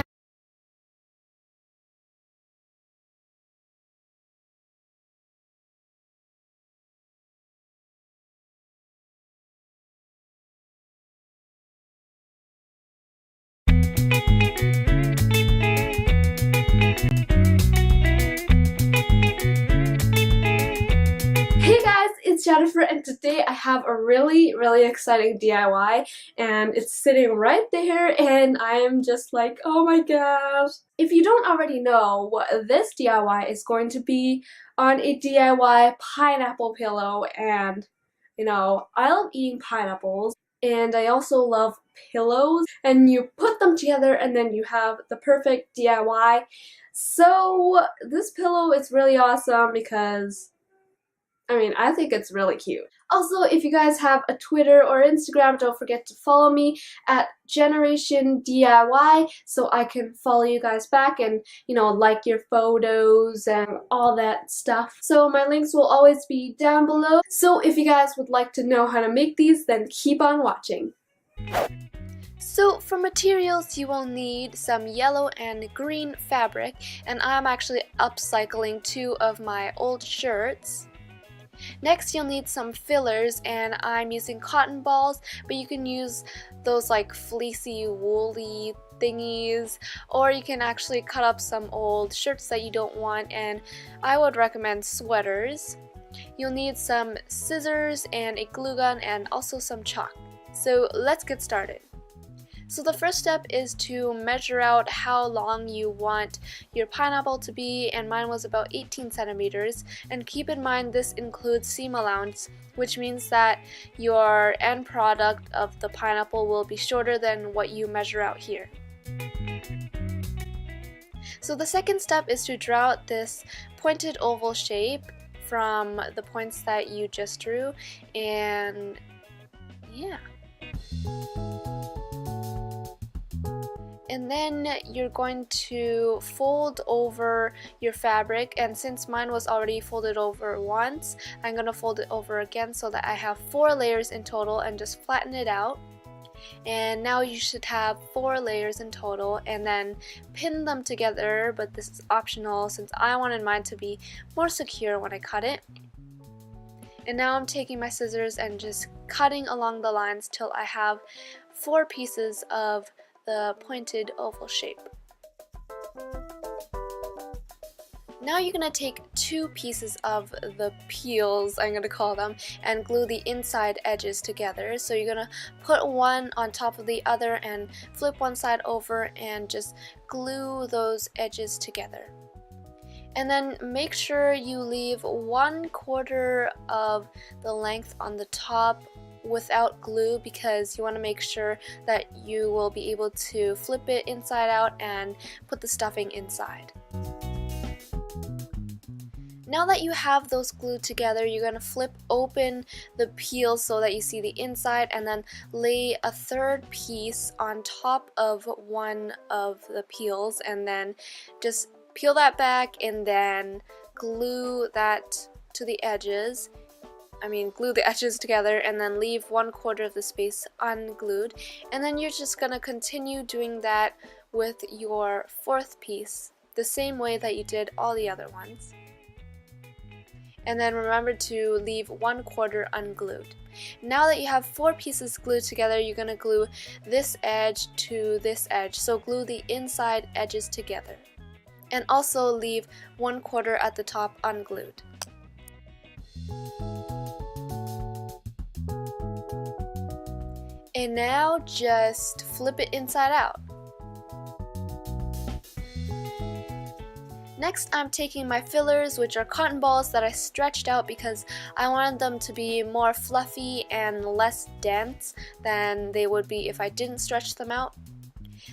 It's Jennifer, and today I have a really exciting DIY, and it's sitting right there, and I'm just like, oh my gosh. If you don't already know, what this DIY is going to be on a DIY pineapple pillow. And you know, I love eating pineapples, and I also love pillows, and you put them together and then you have the perfect DIY. So this pillow is really awesome because I mean, I think it's really cute. Also, if you guys have a Twitter or Instagram, don't forget to follow me at Generation DIY so I can follow you guys back and, you know, like your photos and all that stuff. So my links will always be down below. So if you guys would like to know how to make these, then keep on watching. So for materials, you will need some yellow and green fabric, and I'm actually upcycling 2 of my old shirts. Next, you'll need some fillers, and I'm using cotton balls, but you can use those like fleecy, woolly thingies, or you can actually cut up some old shirts that you don't want, and I would recommend sweaters. You'll need some scissors and a glue gun and also some chalk. So let's get started. So the first step is to measure out how long you want your pineapple to be, and mine was about 18 centimeters. And keep in mind this includes seam allowance, which means that your end product of the pineapple will be shorter than what you measure out here. So the second step is to draw out this pointed oval shape from the points that you just drew, and yeah. And then you're going to fold over your fabric, and since mine was already folded over once, I'm going to fold it over again so that I have 4 layers in total, and just flatten it out. And now you should have 4 layers in total, and then pin them together, but this is optional since I wanted mine to be more secure when I cut it. And now I'm taking my scissors and just cutting along the lines till I have 4 pieces of the pointed oval shape. Now you're going to take 2 pieces of the peels, I'm going to call them, and glue the inside edges together. So you're going to put one on top of the other and flip one side over and just glue those edges together. And then make sure you leave 1/4 of the length on the top without glue, because you want to make sure that you will be able to flip it inside out and put the stuffing inside. Now that you have those glued together, you're going to flip open the peel so that you see the inside, and then lay a 3rd piece on top of one of the peels, and then just peel that back and then glue that to the edges. Glue the edges together and then leave 1/4 of the space unglued. And then you're just going to continue doing that with your 4th piece, the same way that you did all the other ones. And then remember to leave 1/4 unglued. Now that you have 4 pieces glued together, you're going to glue this edge to this edge. So glue the inside edges together. And also leave 1/4 at the top unglued. And now just flip it inside out. Next, I'm taking my fillers, which are cotton balls that I stretched out because I wanted them to be more fluffy and less dense than they would be if I didn't stretch them out.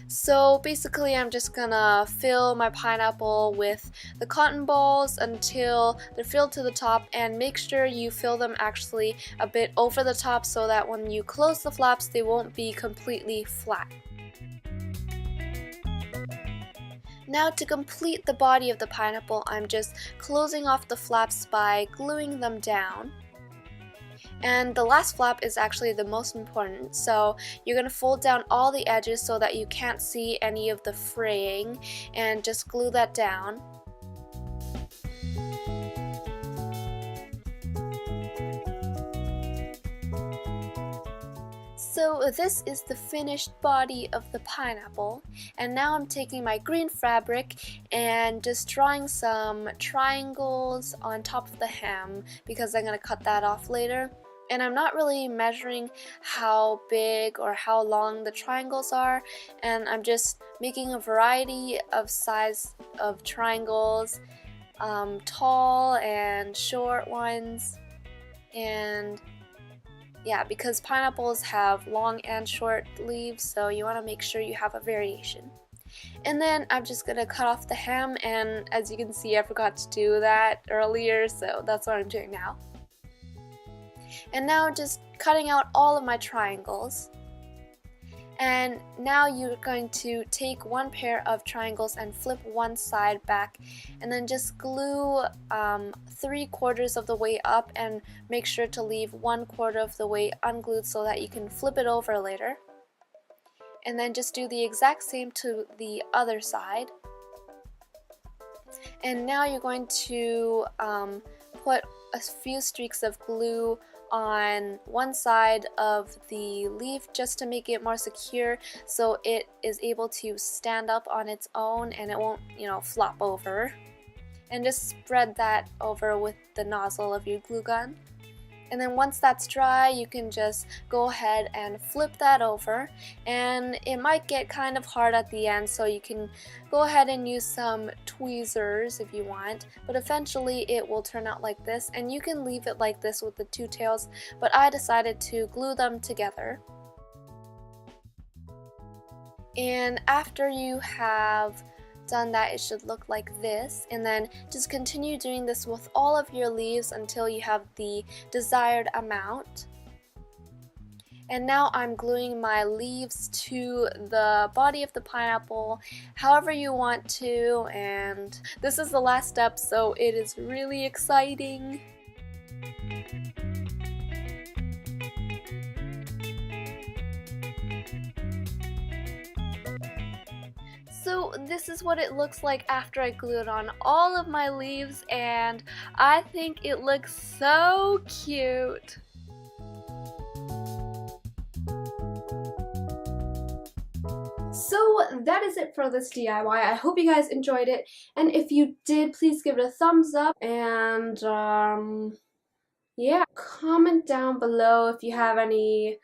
So basically I'm just gonna fill my pineapple with the cotton balls until they're filled to the top, and make sure you fill them actually a bit over the top so that when you close the flaps they won't be completely flat. Now to complete the body of the pineapple, I'm just closing off the flaps by gluing them down. And the last flap is actually the most important, so you're going to fold down all the edges so that you can't see any of the fraying, and just glue that down. So this is the finished body of the pineapple, and now I'm taking my green fabric and just drawing some triangles on top of the hem because I'm going to cut that off later. And I'm not really measuring how big or how long the triangles are, and I'm just making a variety of size of triangles, tall and short ones, and yeah, because pineapples have long and short leaves, so you want to make sure you have a variation. And then I'm just going to cut off the hem, and as you can see I forgot to do that earlier, so that's what I'm doing now.
And now just cutting out all of my triangles. And now you're going to take one pair of triangles and flip one side back, and then just glue 3/4 of the way up and make sure to leave 1/4 of the way unglued so that you can flip it over later. And then just do the exact same to the other side. And now you're going to put a few streaks of glue on one side of the leaf just to make it more secure so it is able to stand up on its own and it won't, flop over. And just spread that over with the nozzle of your glue gun. And then once that's dry, you can just go ahead and flip that over, and it might get kind of hard at the end, so you can go ahead and use some tweezers if you want, but eventually it will turn out like this, and you can leave it like this with the two tails, but I decided to glue them together. And after you have done that, it should look like this, and then just continue doing this with all of your leaves until you have the desired amount. And now I'm gluing my leaves to the body of the pineapple however you want to, and this is the last step, so it is really exciting. So this is what it looks like after I glued on all of my leaves, and I think it looks so cute.
So that is it for this DIY. I hope you guys enjoyed it, and if you did, please give it a thumbs up, and yeah, comment down below if you have any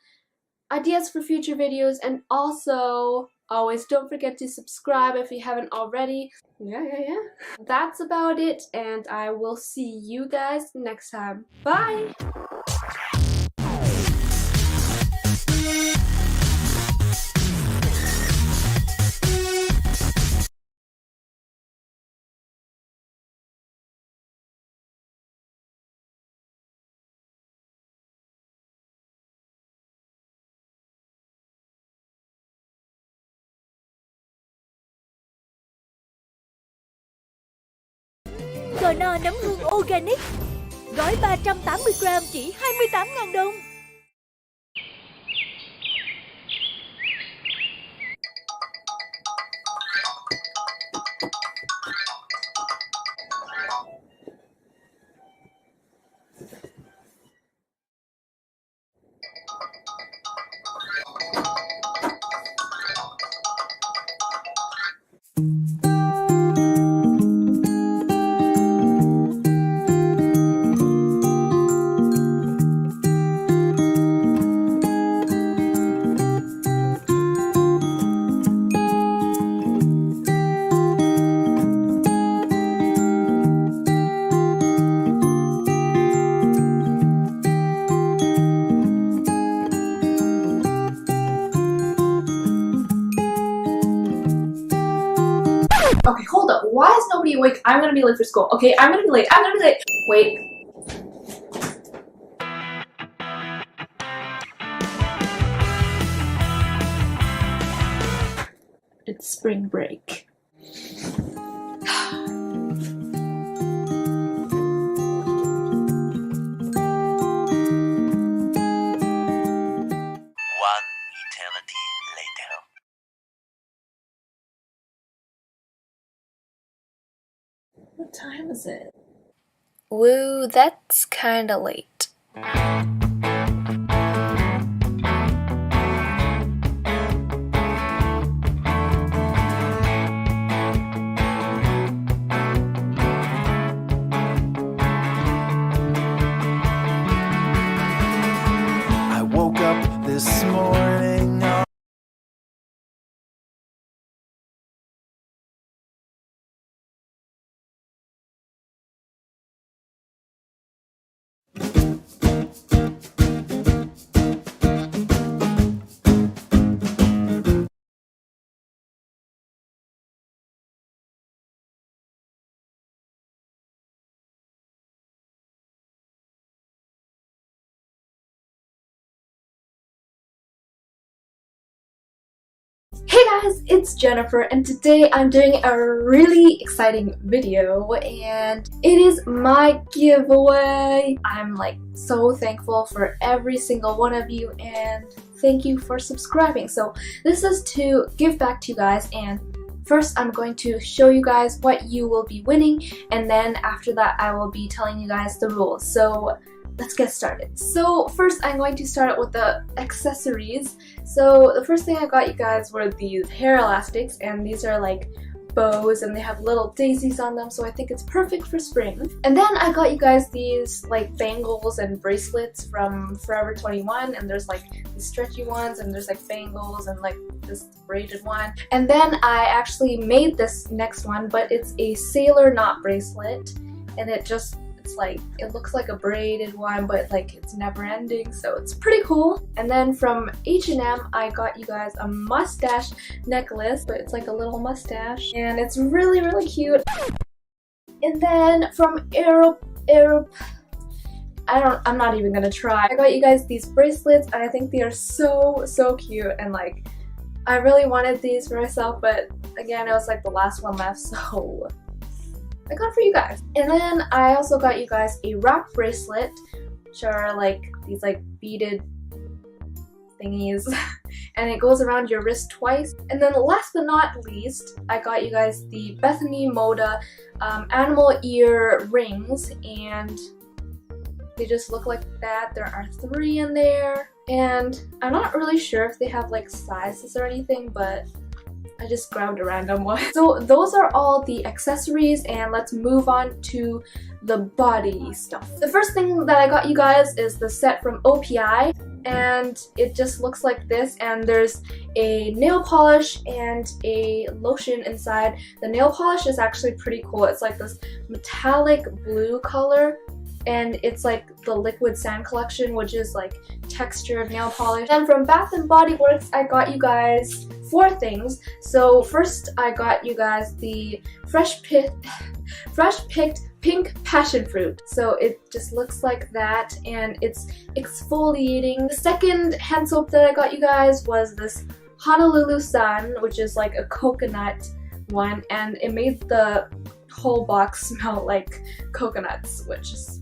ideas for future videos, and also always don't forget to subscribe if you haven't already. Yeah. That's about it, and I will see you guys next time. Bye!
Cờ no nấm hương organic. Gói 380g chỉ 28.000 đồng.
Okay, hold up. Why is nobody awake? I'm gonna be late for school. Okay, I'm gonna be late. Wait. It's spring break.
One eternity later.
What time is it?
Woo, that's kinda late.
I woke up this morning.
Hey guys, it's Jennifer and today I'm doing a really exciting video and it is my giveaway. I'm like so thankful for every single one of you and thank you for subscribing. So this is to give back to you guys, and first I'm going to show you guys what you will be winning, and then after that I will be telling you guys the rules. So let's get started. So first I'm going to start with the accessories. So the first thing I got you guys were these hair elastics, and these are like bows and they have little daisies on them, so I think it's perfect for spring. And then I got you guys these like bangles and bracelets from Forever 21, and there's like these stretchy ones and there's like bangles and like this braided one. And then I actually made this next one, but it's a sailor knot bracelet, and it's like, it looks like a braided one, but like it's never ending, so it's pretty cool. And then from H&M I got you guys a mustache necklace, but it's like a little mustache and it's really cute. And then from I'm not even gonna try. I got you guys these bracelets and I think they are so cute, and like I really wanted these for myself, but again it was like the last one left, so I got it for you guys. And then I also got you guys a wrap bracelet, which are like these like beaded thingies and it goes around your wrist twice. And then last but not least, I got you guys the Bethany Moda animal ear rings, and they just look like that. There are 3 in there, and I'm not really sure if they have like sizes or anything, but I just grabbed a random one. So those are all the accessories, and let's move on to the body stuff. The first thing that I got you guys is the set from OPI, and it just looks like this, and there's a nail polish and a lotion inside. The nail polish is actually pretty cool. It's like this metallic blue color, and it's like the liquid sand collection, which is like textured nail polish. And from Bath & Body Works I got you guys 4 things. So first I got you guys the fresh picked pink passion fruit. So it just looks like that and it's exfoliating. The second hand soap that I got you guys was this Honolulu Sun, which is like a coconut one, and it made the whole box smell like coconuts, which is,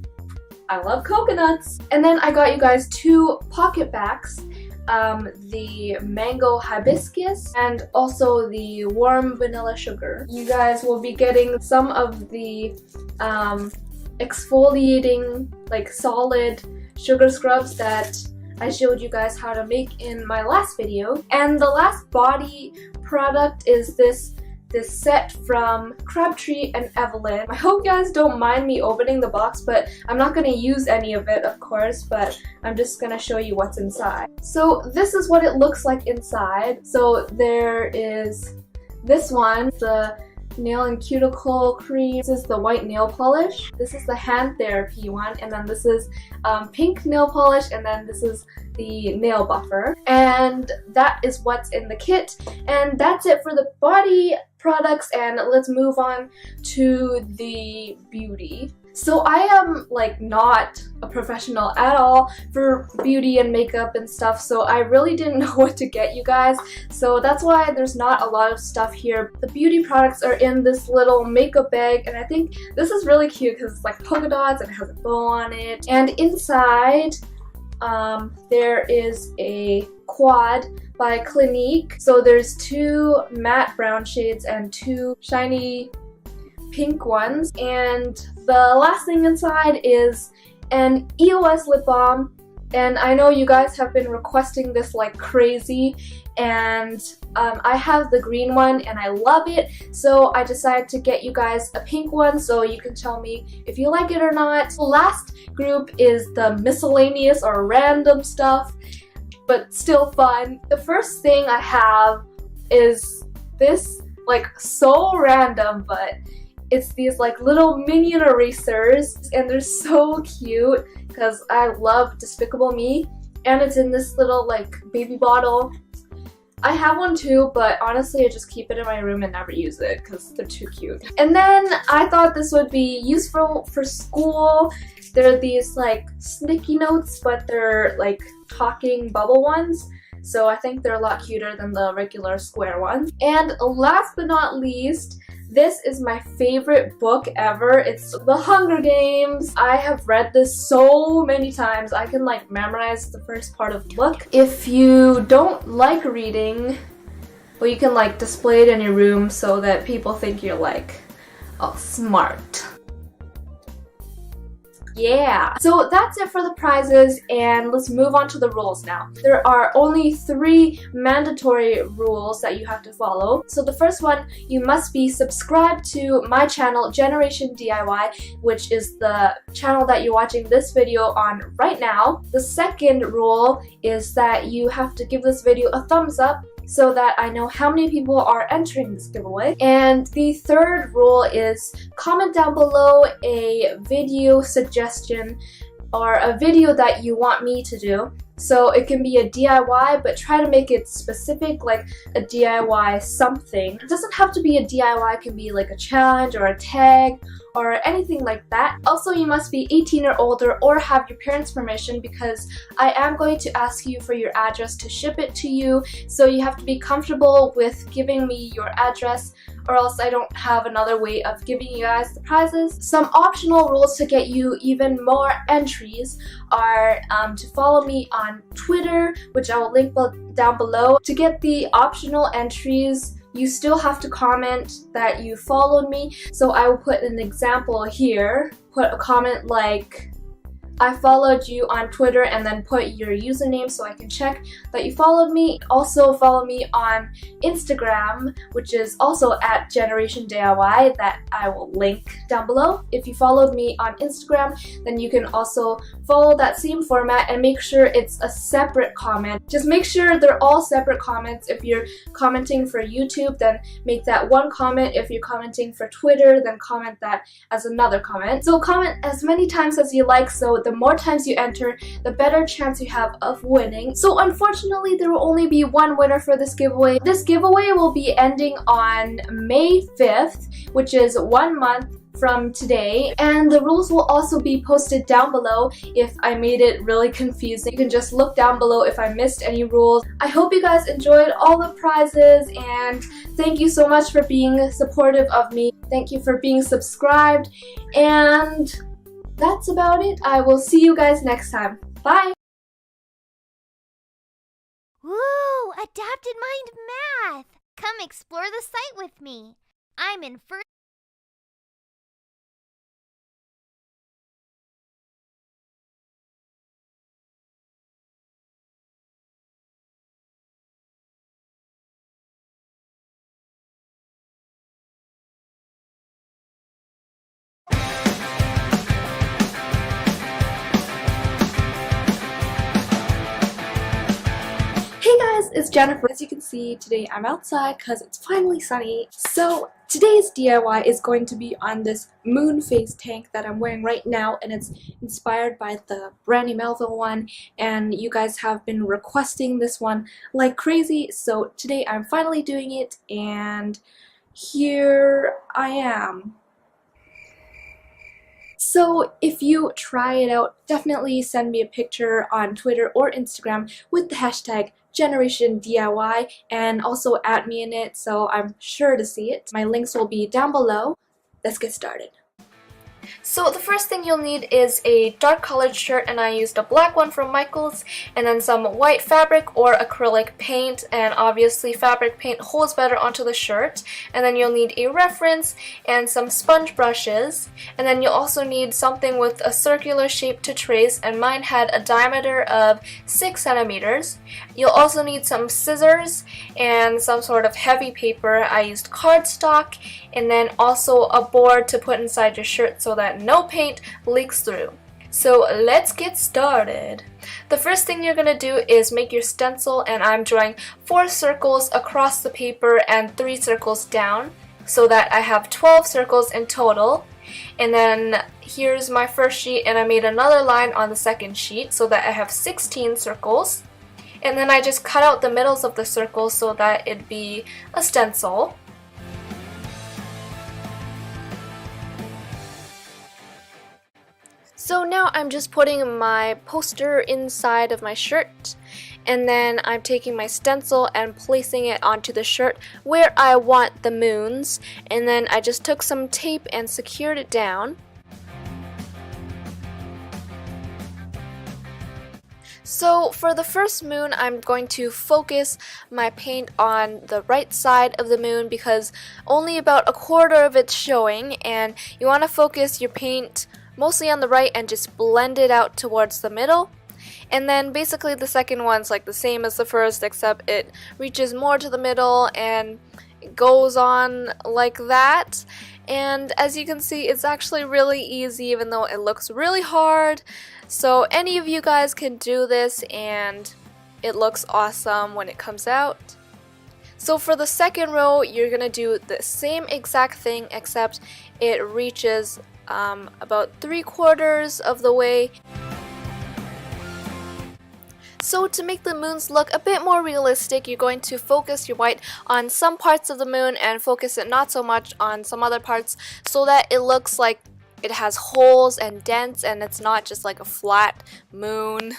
I love coconuts. And then I got you guys 2 pocket bags, the mango hibiscus and also the warm vanilla sugar. You guys will be getting some of the exfoliating like solid sugar scrubs that I showed you guys how to make in my last video. And the last body product is this set from Crabtree and Evelyn. I hope you guys don't mind me opening the box, but I'm not going to use any of it, of course, but I'm just going to show you what's inside. So this is what it looks like inside. So there is this one, the nail and cuticle cream. This is the white nail polish. This is the hand therapy one, and then this is pink nail polish, and then this is the nail buffer. And that is what's in the kit, and that's it for the body products. And let's move on to the beauty. So I am like not a professional at all for beauty and makeup and stuff, so I really didn't know what to get you guys, so that's why there's not a lot of stuff here. The beauty products are in this little makeup bag, and I think this is really cute because it's like polka dots and it has a bow on it. And inside there is a quad by Clinique. So there's 2 matte brown shades and 2 shiny pink ones. And the last thing inside is an EOS lip balm. And I know you guys have been requesting this like crazy, and I have the green one and I love it, so I decided to get you guys a pink one so you can tell me if you like it or not. The last group is the miscellaneous or random stuff, but still fun. The first thing I have is this, like so random, but it's these like little minion erasers, and they're so cute because I love Despicable Me, and it's in this little like baby bottle. I have one too, but honestly I just keep it in my room and never use it because they're too cute. And then I thought this would be useful for school. They're these like sticky notes, but they're like talking bubble ones. so I think they're a lot cuter than the regular square ones. And last but not least, this is my favorite book ever. It's The Hunger Games. I have read this so many times. I can like memorize the first part of the book. If you don't like reading, well, you can like display it in your room so that people think you're like, oh, smart. Yeah, so that's it for the prizes, and let's move on to the rules now. There are only 3 mandatory rules that you have to follow. So the first one, you must be subscribed to my channel Generation DIY, which is the channel that you're watching this video on right now. The second rule is that you have to give this video a thumbs up so that I know how many people are entering this giveaway. And the third rule is comment down below a video suggestion or a video that you want me to do. So it can be a DIY, but try to make it specific, like a DIY something. It doesn't have to be a DIY, it can be like a challenge or a tag or anything like that. Also, you must be 18 or older or have your parents' permission, because I am going to ask you for your address to ship it to you. So you have to be comfortable with giving me your address, or else I don't have another way of giving you guys the prizes. Some optional rules to get you even more entries are to follow me on Twitter, which I will link down below. To get the optional entries, you still have to comment that you followed me. So I will put an example here. Put a comment like, I followed you on Twitter, and then put your username so I can check that you followed me. Also follow me on Instagram, which is also at Generation DIY, that I will link down below. If you followed me on Instagram, then you can also follow that same format and make sure it's a separate comment. Just make sure they're all separate comments. If you're commenting for YouTube, then make that one comment. If you're commenting for Twitter, then comment that as another comment. So comment as many times as you like, so the more times you enter, the better chance you have of winning. So unfortunately, there will only be one winner for this giveaway. This giveaway will be ending on May 5th, which is 1 month from today, and the rules will also be posted down below. If I made it really confusing, you can just look down below if I missed any rules. I hope you guys enjoyed all the prizes, and thank you so much for being supportive of me. Thank you for being subscribed, and that's about it. I will see you guys next time. Bye!
Woo! Adapted Mind Math! Come explore the site with me. I'm in first.
Hey guys, it's Jennifer. As you can see, today I'm outside because it's finally sunny. So today's DIY is going to be on this moon phase tank that I'm wearing right now, and it's inspired by the Brandy Melville one, and you guys have been requesting this one like crazy, so today I'm finally doing it, and here I am. So if you try it out, definitely send me a picture on Twitter or Instagram with the hashtag Generation DIY, and also add me in it so I'm sure to see it. My links will be down below. Let's get started. So the first thing you'll need is a dark colored shirt, and I used a black one from Michaels, and then some white fabric or acrylic paint, and obviously fabric paint holds better onto the shirt. And then you'll need a reference and some sponge brushes, and then you'll also need something with a circular shape to trace, and mine had a diameter of 6 centimeters. You'll also need some scissors and some sort of heavy paper. I used cardstock, and then also a board to put inside your shirt so that no paint leaks through. So let's get started. The first thing you're gonna do is make your stencil, and I'm drawing 4 circles across the paper and 3 circles down, so that I have 12 circles in total. And then here's my first sheet, and I made another line on the second sheet so that I have 16 circles. And then I just cut out the middles of the circles so that it'd be a stencil.
So now I'm just putting my poster inside of my shirt, and then I'm taking my stencil and placing it onto the shirt where I want the moons, and then I just took some tape and secured it down. So for the first moon, I'm going to focus my paint on the right side of the moon because only about a quarter of it's showing, and you want to focus your paint mostly on the right and just blend it out towards the middle. And then basically the second one's like the same as the first, except it reaches more to the middle and it goes on like that. And as you can see, it's actually really easy even though it looks really hard. So any of you guys can do this and it looks awesome when it comes out. So for the second row, you're gonna do the same exact thing except it reaches about 3/4 of the way. So to make the moons look a bit more realistic, you're going to focus your white on some parts of the moon and focus it not so much on some other parts so that it looks like it has holes and dents and it's not just like a flat moon.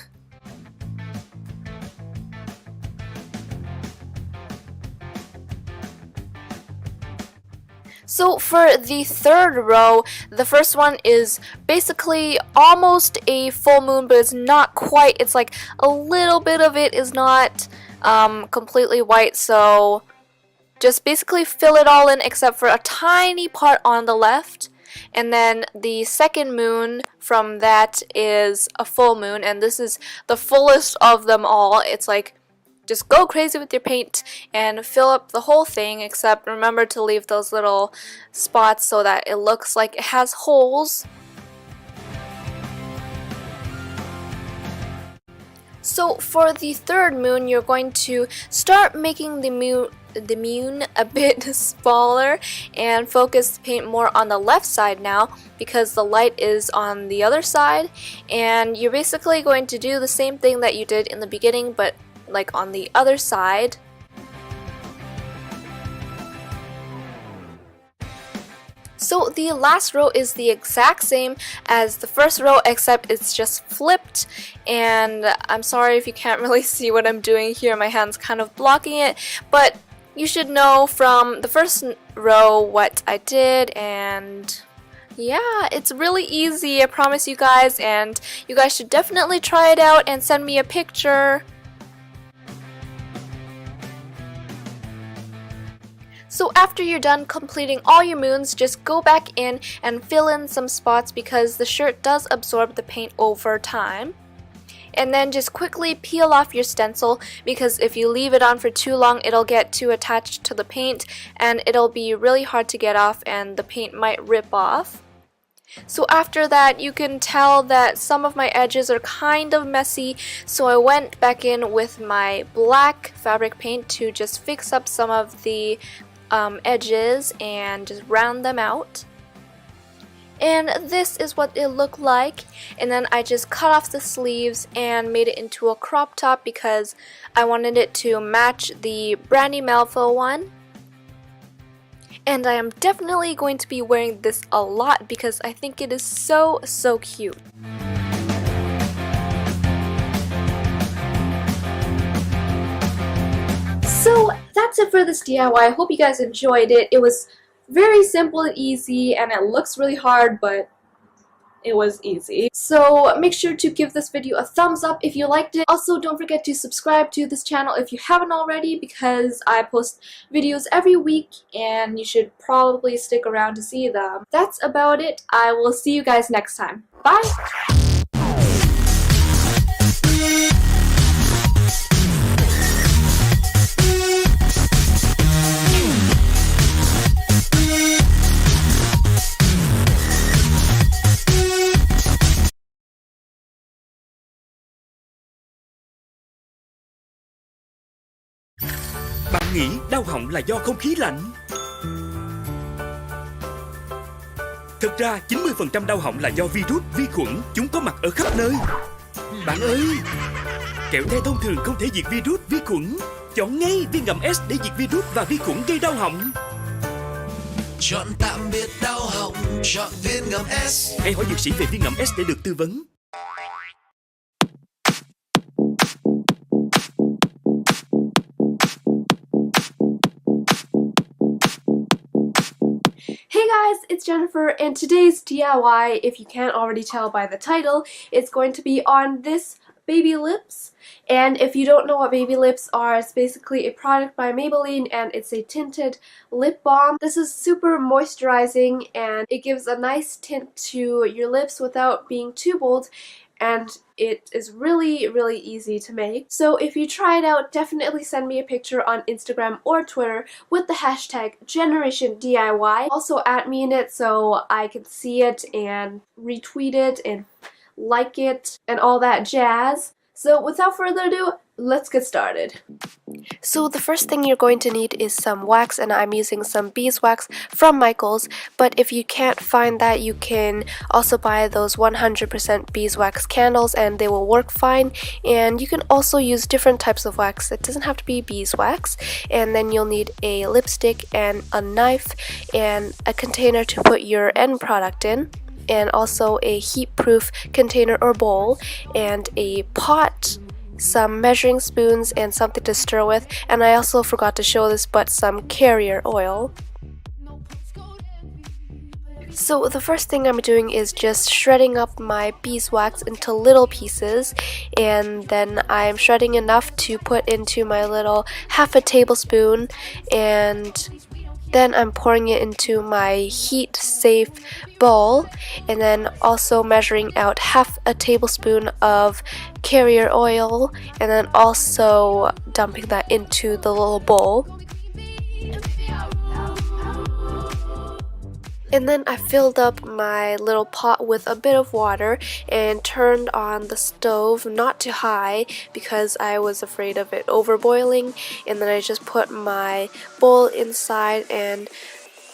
So for the third row, the first one is basically almost a full moon, but it's not quite. It's like a little bit of it is not completely white, so just basically fill it all in except for a tiny part on the left. And then the second moon from that is a full moon, and this is the fullest of them all. It's like just go crazy with your paint and fill up the whole thing, except remember to leave those little spots so that it looks like it has holes. So for the third moon, you're going to start making the moon a bit smaller and focus the paint more on the left side now because the light is on the other side, and you're basically going to do the same thing that you did in the beginning but like on the other side. So the last row is the exact same as the first row except it's just flipped, and I'm sorry if you can't really see what I'm doing here, my hand's kind of blocking it, but you should know from the first row what I did, and yeah, it's really easy, I promise you guys, and you guys should definitely try it out and send me a picture. So after you're done completing all your moons, just go back in and fill in some spots because the shirt does absorb the paint over time. And then just quickly peel off your stencil because if you leave it on for too long, it'll get too attached to the paint and it'll be really hard to get off and the paint might rip off. So after that, you can tell that some of my edges are kind of messy, so I went back in with my black fabric paint to just fix up some of the edges and just round them out. And this is what it looked like, and then I just cut off the sleeves and made it into a crop top because I wanted it to match the Brandy Melville one. And I am definitely going to be wearing this a lot because I think it is so cute.
So that's it for this DIY. I hope you guys enjoyed it. It was very simple and easy, and it looks really hard, but it was easy. So make sure to give this video a thumbs up if you liked it. Also, don't forget to subscribe to this channel if you haven't already because I post videos every week and you should probably stick around to see them. That's about it. I will see you guys next time. Bye!
Bạn nghĩ đau họng là do không khí lạnh? Thực ra 90% đau họng là do virus, vi khuẩn, chúng có mặt ở khắp nơi. Bạn ơi, kẹo the thông thường không thể diệt virus, vi khuẩn. Chọn ngay viên ngậm S để diệt virus và vi khuẩn gây đau họng.
Chọn tạm biệt đau họng, chọn viên ngậm S.
Hãy hỏi dược sĩ về viên ngậm S để được tư vấn.
Hey guys, it's Jennifer, and today's DIY, if you can't already tell by the title, it's going to be on this baby lips. And if you don't know what baby lips are, it's basically a product by Maybelline, and it's a tinted lip balm. This is super moisturizing, and it gives a nice tint to your lips without being too bold, and it is really easy to make. So if you try it out, definitely send me a picture on Instagram or Twitter with the hashtag GenerationDIY. Also at me in it so I can see it and retweet it and like it and all that jazz. So without further ado, let's get started. So the first thing you're going to need is some wax, and I'm using some beeswax from Michaels, but if you can't find that, you can also buy those 100% beeswax candles and they will work fine. And you can also use different types of wax. It doesn't have to be beeswax. And then you'll need a lipstick and a knife and a container to put your end product in, and also a heat-proof container or bowl, and a pot, some measuring spoons, and something to stir with. And I also forgot to show this, but some carrier oil. So the first thing I'm doing is just shredding up my beeswax into little pieces, and then I'm shredding enough to put into my little half a tablespoon, and then I'm pouring it into my heat-safe bowl, and then also measuring out half a tablespoon of carrier oil, and then also dumping that into the little bowl. And then I filled up my little pot with a bit of water and turned on the stove, not too high because I was afraid of it overboiling. And then I just put my bowl inside and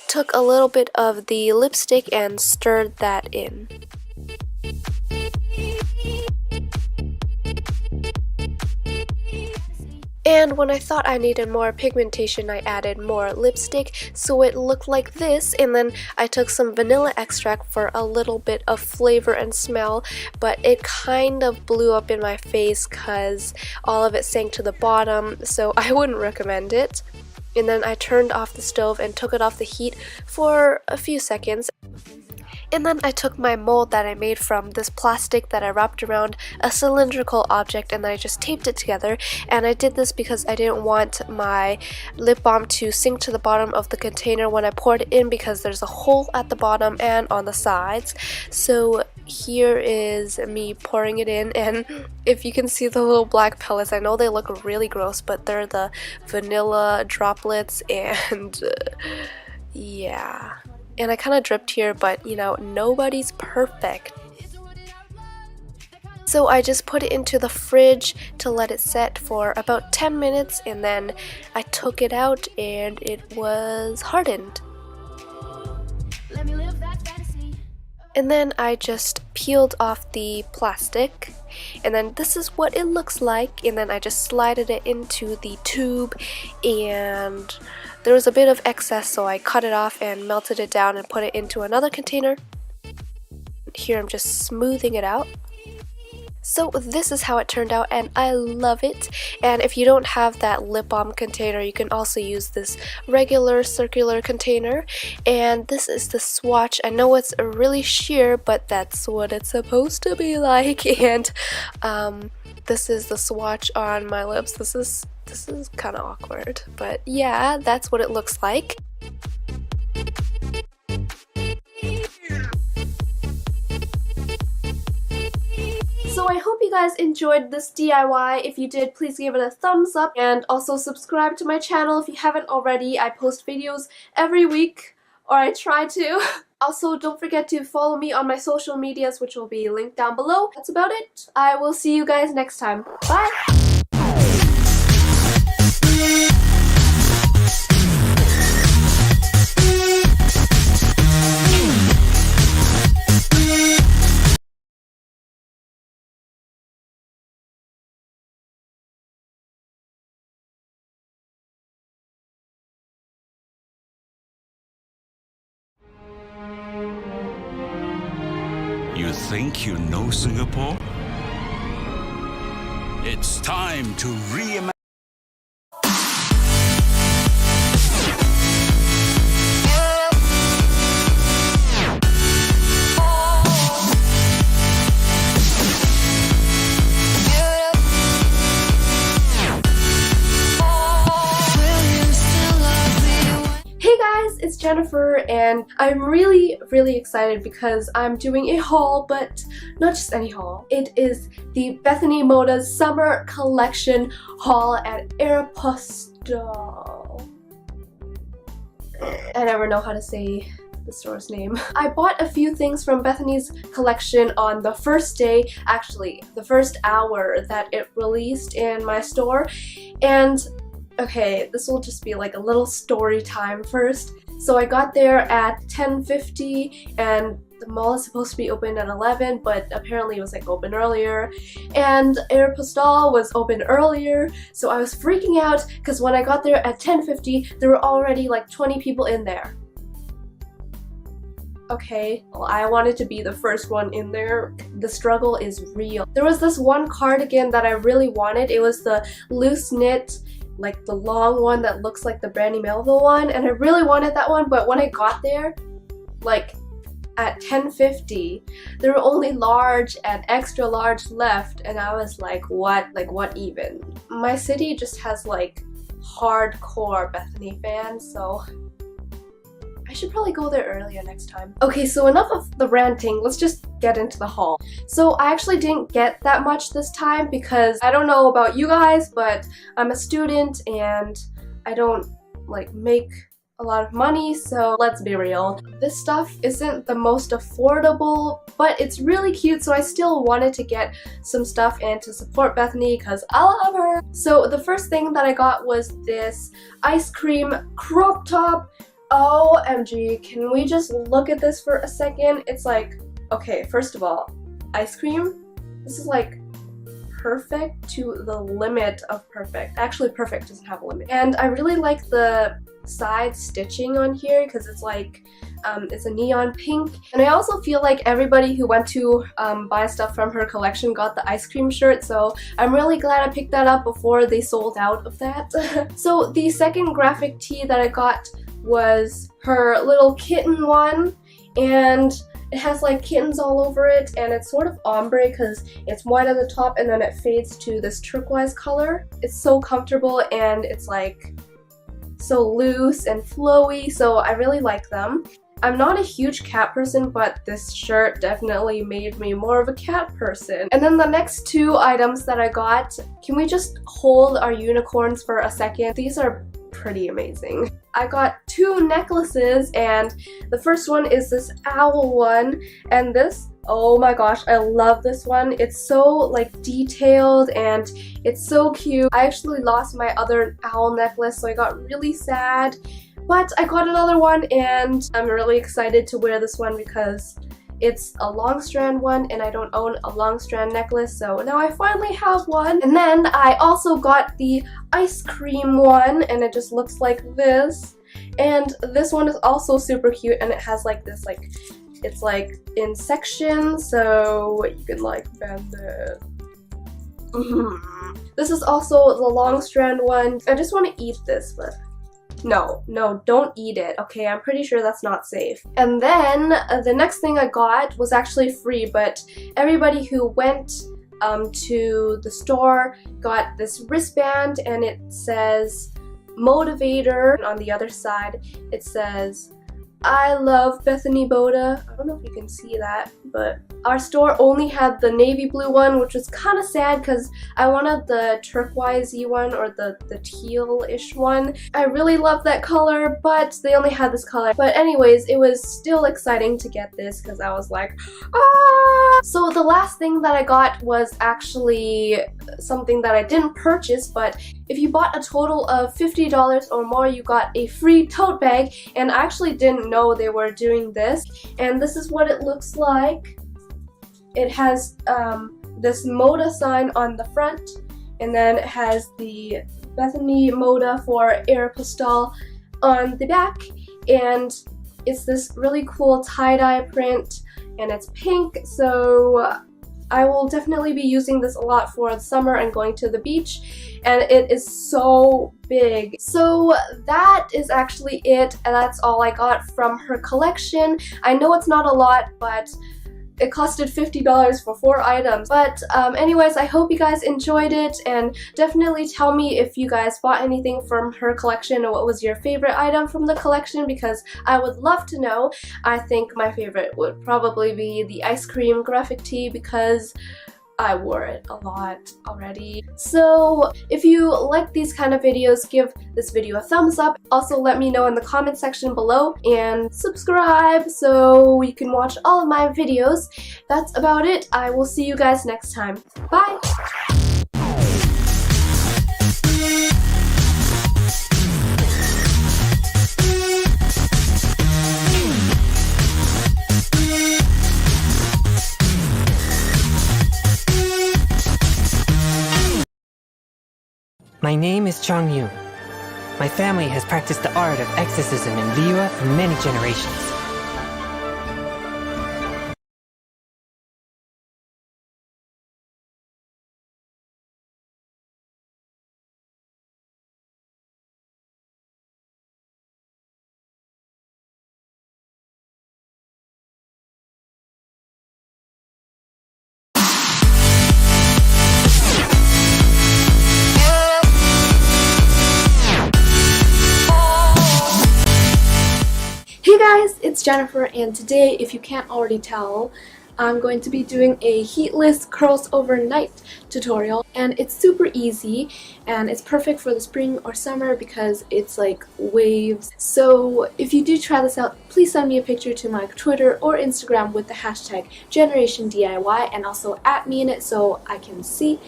took a little bit of the lipstick and stirred that in. And when I thought I needed more pigmentation, I added more lipstick so it looked like this, and then I took some vanilla extract for a little bit of flavor and smell, but it kind of blew up in my face because all of it sank to the bottom, so I wouldn't recommend it. And then I turned off the stove and took it off the heat for a few seconds. And then I took my mold that I made from this plastic that I wrapped around a cylindrical object, and then I just taped it together. And I did this because I didn't want my lip balm to sink to the bottom of the container when I poured it in, because there's a hole at the bottom and on the sides. So here is me pouring it in, and if you can see the little black pellets, I know they look really gross, but they're the vanilla droplets, and yeah. And I kind of dripped here, but you know, nobody's perfect. So I just put it into the fridge to let it set for about 10 minutes, and then I took it out and it was hardened. And then I just peeled off the plastic, and then this is what it looks like. And then I just slided it into the tube, and there was a bit of excess, so I cut it off and melted it down and put it into another container. Here I'm just smoothing it out. So this is how it turned out, and I love it. And if you don't have that lip balm container, you can also use this regular circular container. And this is the swatch. I know it's really sheer, but that's what it's supposed to be like. And this is the swatch on my lips. This is kind of awkward, but yeah, that's what it looks like. So I hope you guys enjoyed this DIY. If you did, please give it a thumbs up, and also subscribe to my channel if you haven't already. I post videos every week, or I try to. Also, don't forget to follow me on my social medias, which will be linked down below. That's about it. I will see you guys next time. Bye!
You think you know Singapore? It's time to reimagine.
Hey guys, it's Jennifer and I'm really excited because I'm doing a haul, but not just any haul. It is the Bethany Moda's summer collection haul at Aeropostale. I never know how to say the store's name. I bought a few things from Bethany's collection on the first day, actually the first hour that it released in my store, and okay, this will just be like a little story time first. So I got there at 10:50 and the mall is supposed to be open at 11, but apparently it was like open earlier. And Aeropostale was open earlier, so I was freaking out because when I got there at 10:50, there were already like 20 people in there. Okay, well, I wanted to be the first one in there. The struggle is real. There was this one cardigan that I really wanted. It was the loose knit, like the long one that looks like the Brandy Melville one, and I really wanted that one, but when I got there, like at 10:50, there were only large and extra large left, and I was like, what? Like, what even? My city just has like hardcore Bethany fans, so I should probably go there earlier next time. Okay, so enough of the ranting, let's just get into the haul. So I actually didn't get that much this time because I don't know about you guys, but I'm a student and I don't like make a lot of money, so let's be real. This stuff isn't the most affordable, but it's really cute, so I still wanted to get some stuff and to support Bethany because I love her. So the first thing that I got was this ice cream crop top. OMG, can we just look at this for a second? It's like, okay, first of all, ice cream. This is like perfect to the limit of perfect. Actually, perfect doesn't have a limit. And I really like the side stitching on here because it's like, it's a neon pink. And I also feel like everybody who went to buy stuff from her collection got the ice cream shirt, so I'm really glad I picked that up before they sold out of that. So the second graphic tee that I got was her little kitten one, and it has like kittens all over it, and it's sort of ombre because it's white at the top and then it fades to this turquoise color. It's so comfortable and it's like so loose and flowy, so I really like them. I'm not a huge cat person, but this shirt definitely made me more of a cat person. And then the next two items that I got, can we just hold our unicorns for a second? These are pretty amazing. I got two necklaces, and the first one is this owl one, and this, oh my gosh, I love this one. It's so like detailed and it's so cute. I actually lost my other owl necklace, so I got really sad, but I got another one and I'm really excited to wear this one because it's a long strand one and I don't own a long strand necklace, so now I finally have one. And then I also got the ice cream one, and it just looks like this. And this one is also super cute, and it has like this, like, it's like in sections, so you can like bend it. This is also the long strand one. I just want to eat this, but no, don't eat it, okay? I'm pretty sure that's not safe. And then the next thing I got was actually free, but everybody who went to the store got this wristband, and it says motivator, and on the other side it says I love Bethany Moda. I don't know if you can see that, but our store only had the navy blue one, which was kind of sad because I wanted the turquoisey one or the teal-ish one. I really love that color, but they only had this color. But anyways, it was still exciting to get this because I was like, ah! So the last thing that I got was actually something that I didn't purchase, but if you bought a total of $50 or more, you got a free tote bag, and I actually didn't know they were doing this. And this is what it looks like. It has this Moda sign on the front, and then it has the Bethany Moda for Aeropostale on the back, and It's this really cool tie-dye print and it's pink, so I will definitely be using this a lot for the summer and going to the beach, and it is so big. So that is actually it, and that's all I got from her collection. I know it's not a lot, but it costed $50 for 4 items. But anyways, I hope you guys enjoyed it, and definitely tell me if you guys bought anything from her collection or what was your favorite item from the collection, because I would love to know. I think my favorite would probably be the ice cream graphic tee because I wore it a lot already. So if you like these kind of videos, give this video a thumbs up. Also let me know in the comment section below, and subscribe so you can watch all of my videos. That's about it. I will see you guys next time. Bye!
My name is Chong Yu. My family has practiced the art of exorcism in Liyue for many generations.
Hey guys, it's Jennifer, and today, if you can't already tell, I'm going to be doing a heatless curls overnight tutorial, and it's super easy and it's perfect for the spring or summer because it's like waves. So if you do try this out, please send me a picture to my Twitter or Instagram with the hashtag GenerationDIY and also at me in it so I can see.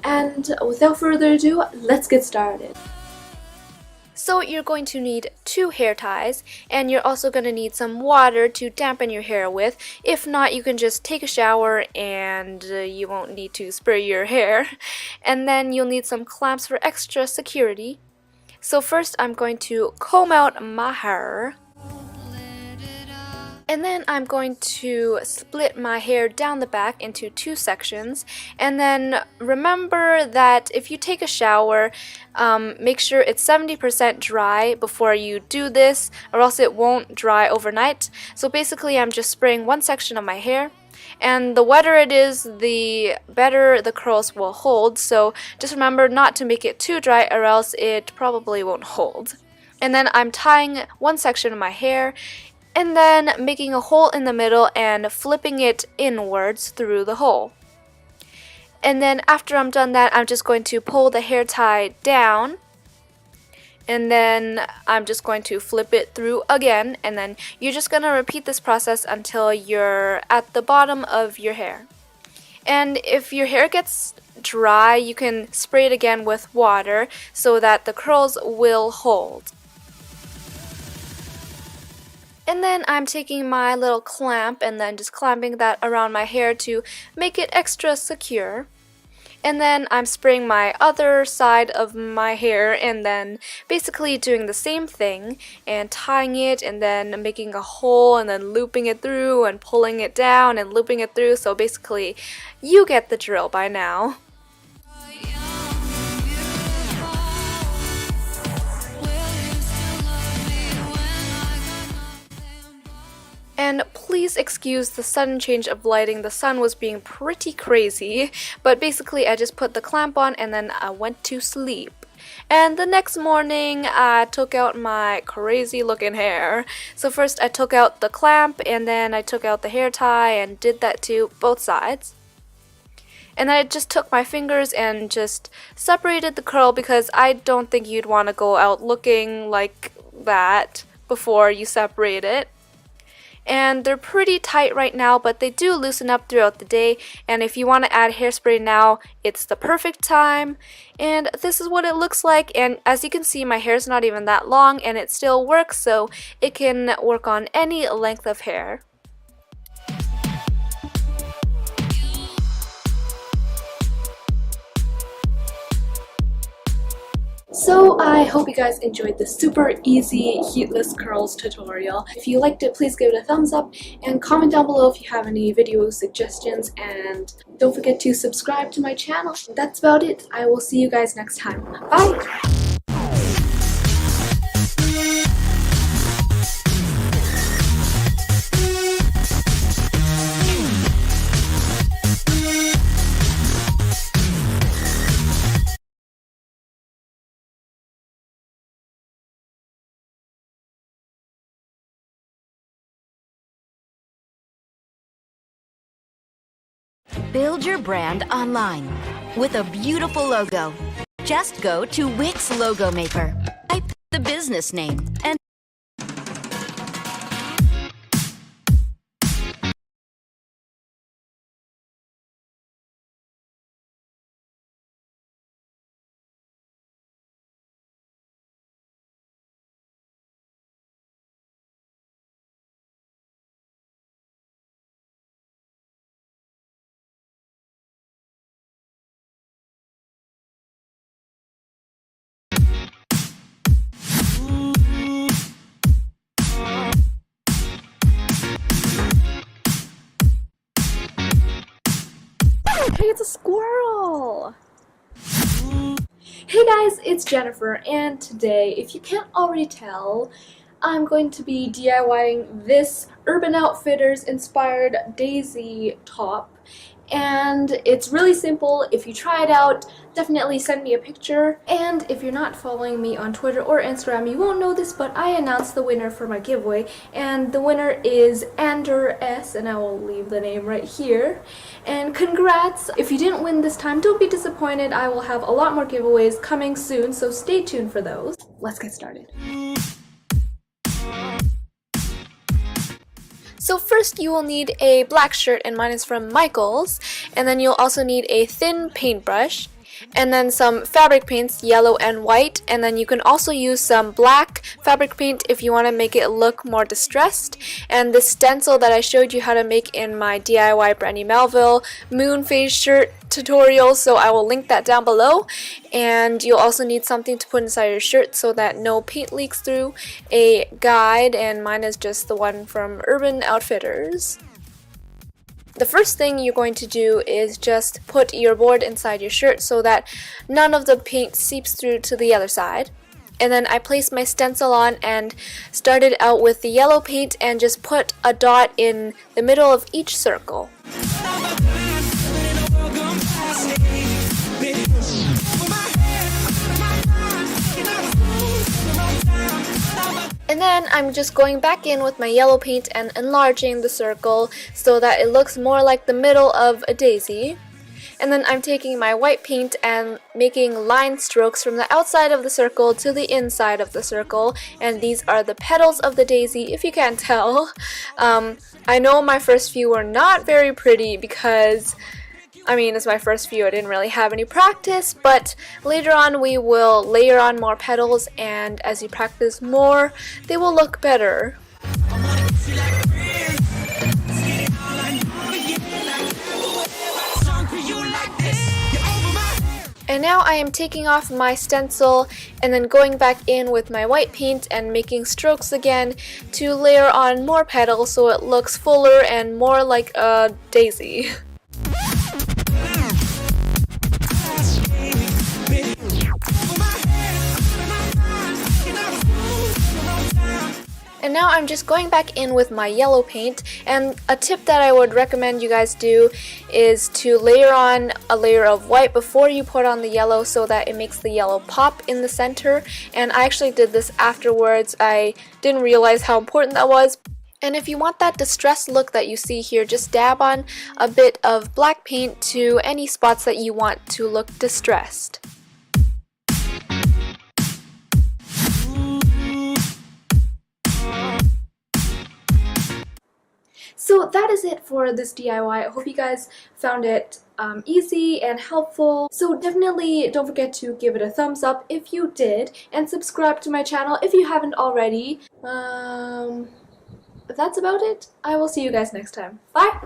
And without further ado, let's get started.
So you're going to need 2 hair ties, and you're also going to need some water to dampen your hair with. If not, you can just take a shower and you won't need to spray your hair. And then you'll need some clamps for extra security. So first I'm going to comb out my hair. And then I'm going to split my hair down the back into 2 sections. And then remember that if you take a shower, make sure it's 70% dry before you do this, or else it won't dry overnight. So basically I'm just spraying 1 section of my hair, and the wetter it is, the better the curls will hold. So just remember not to make it too dry, or else it probably won't hold. And then I'm tying 1 section of my hair, and then making a hole in the middle and flipping it inwards through the hole. And then after I'm done that, I'm just going to pull the hair tie down, and then I'm just going to flip it through again, and then you're just going to repeat this process until you're at the bottom of your hair. And if your hair gets dry, you can spray it again with water so that the curls will hold. And then I'm taking my little clamp and then just clamping that around my hair to make it extra secure. And then I'm spraying my other side of my hair and then basically doing the same thing and tying it and then making a hole and then looping it through and pulling it down and looping it through. So basically you get the drill by now. And please excuse the sudden change of lighting. The sun was being pretty crazy, but basically I just put the clamp on and then I went to sleep. And the next morning I took out my crazy looking hair. So first I took out the clamp and then I took out the hair tie and did that to both sides. And then I just took my fingers and just separated the curl because I don't think you'd want to go out looking like that before you separate it. And they're pretty tight right now, but they do loosen up throughout the day, and if you want to add hairspray now, it's the perfect time. And this is what it looks like, and as you can see, my hair's not even that long and it still works, so it can work on any length of hair.
So I hope you guys enjoyed this super easy heatless curls tutorial. If you liked it, please give it a thumbs up and comment down below if you have any video suggestions, and don't forget to subscribe to my channel. That's about it. I will see you guys next time. Bye!
Build your brand online with a beautiful logo. Just go to Wix Logo Maker. Type the business name and
Hey, it's a squirrel! Hey guys, it's Jennifer, and today, if you can't already tell, I'm going to be DIYing this Urban Outfitters inspired daisy top. And it's really simple. If you try it out, definitely send me a picture. And if you're not following me on Twitter or Instagram, you won't know this, but I announced the winner for my giveaway, and the winner is Ander S, and I will leave the name right here. And congrats! If you didn't win this time, don't be disappointed. I will have a lot more giveaways coming soon, so stay tuned for those. Let's get started.
So first you will need a black shirt, and mine is from Michaels, and then you'll also need a thin paintbrush, and then some fabric paints, yellow and white, and then you can also use some black fabric paint if you want to make it look more distressed, and the stencil that I showed you how to make in my DIY Brandy Melville moon phase shirt tutorial, so I will link that down below. And you'll also need something to put inside your shirt so that no paint leaks through, a guide, and mine is just the one from Urban Outfitters. The first thing you're going to do is just put your board inside your shirt so that none of the paint seeps through to the other side. And then I placed my stencil on and started out with the yellow paint and just put a dot in the middle of each circle. And then I'm just going back in with my yellow paint and enlarging the circle so that it looks more like the middle of a daisy. And then I'm taking my white paint and making line strokes from the outside of the circle to the inside of the circle, and these are the petals of the daisy, if you can't tell. I know my first few were not very pretty because it's my first few, I didn't really have any practice, but later on we will layer on more petals, and as you practice more, they will look better. And now I am taking off my stencil and then going back in with my white paint and making strokes again to layer on more petals so it looks fuller and more like a daisy. And now I'm just going back in with my yellow paint, and a tip that I would recommend you guys do is to layer on a layer of white before you put on the yellow so that it makes the yellow pop in the center. And I actually did this afterwards. I didn't realize how important that was. And if you want that distressed look that you see here, just dab on a bit of black paint to any spots that you want to look distressed.
So that is it for this DIY. I hope you guys found it easy and helpful. So definitely don't forget to give it a thumbs up if you did, and subscribe to my channel if you haven't already. That's about it. I will see you guys next time. Bye!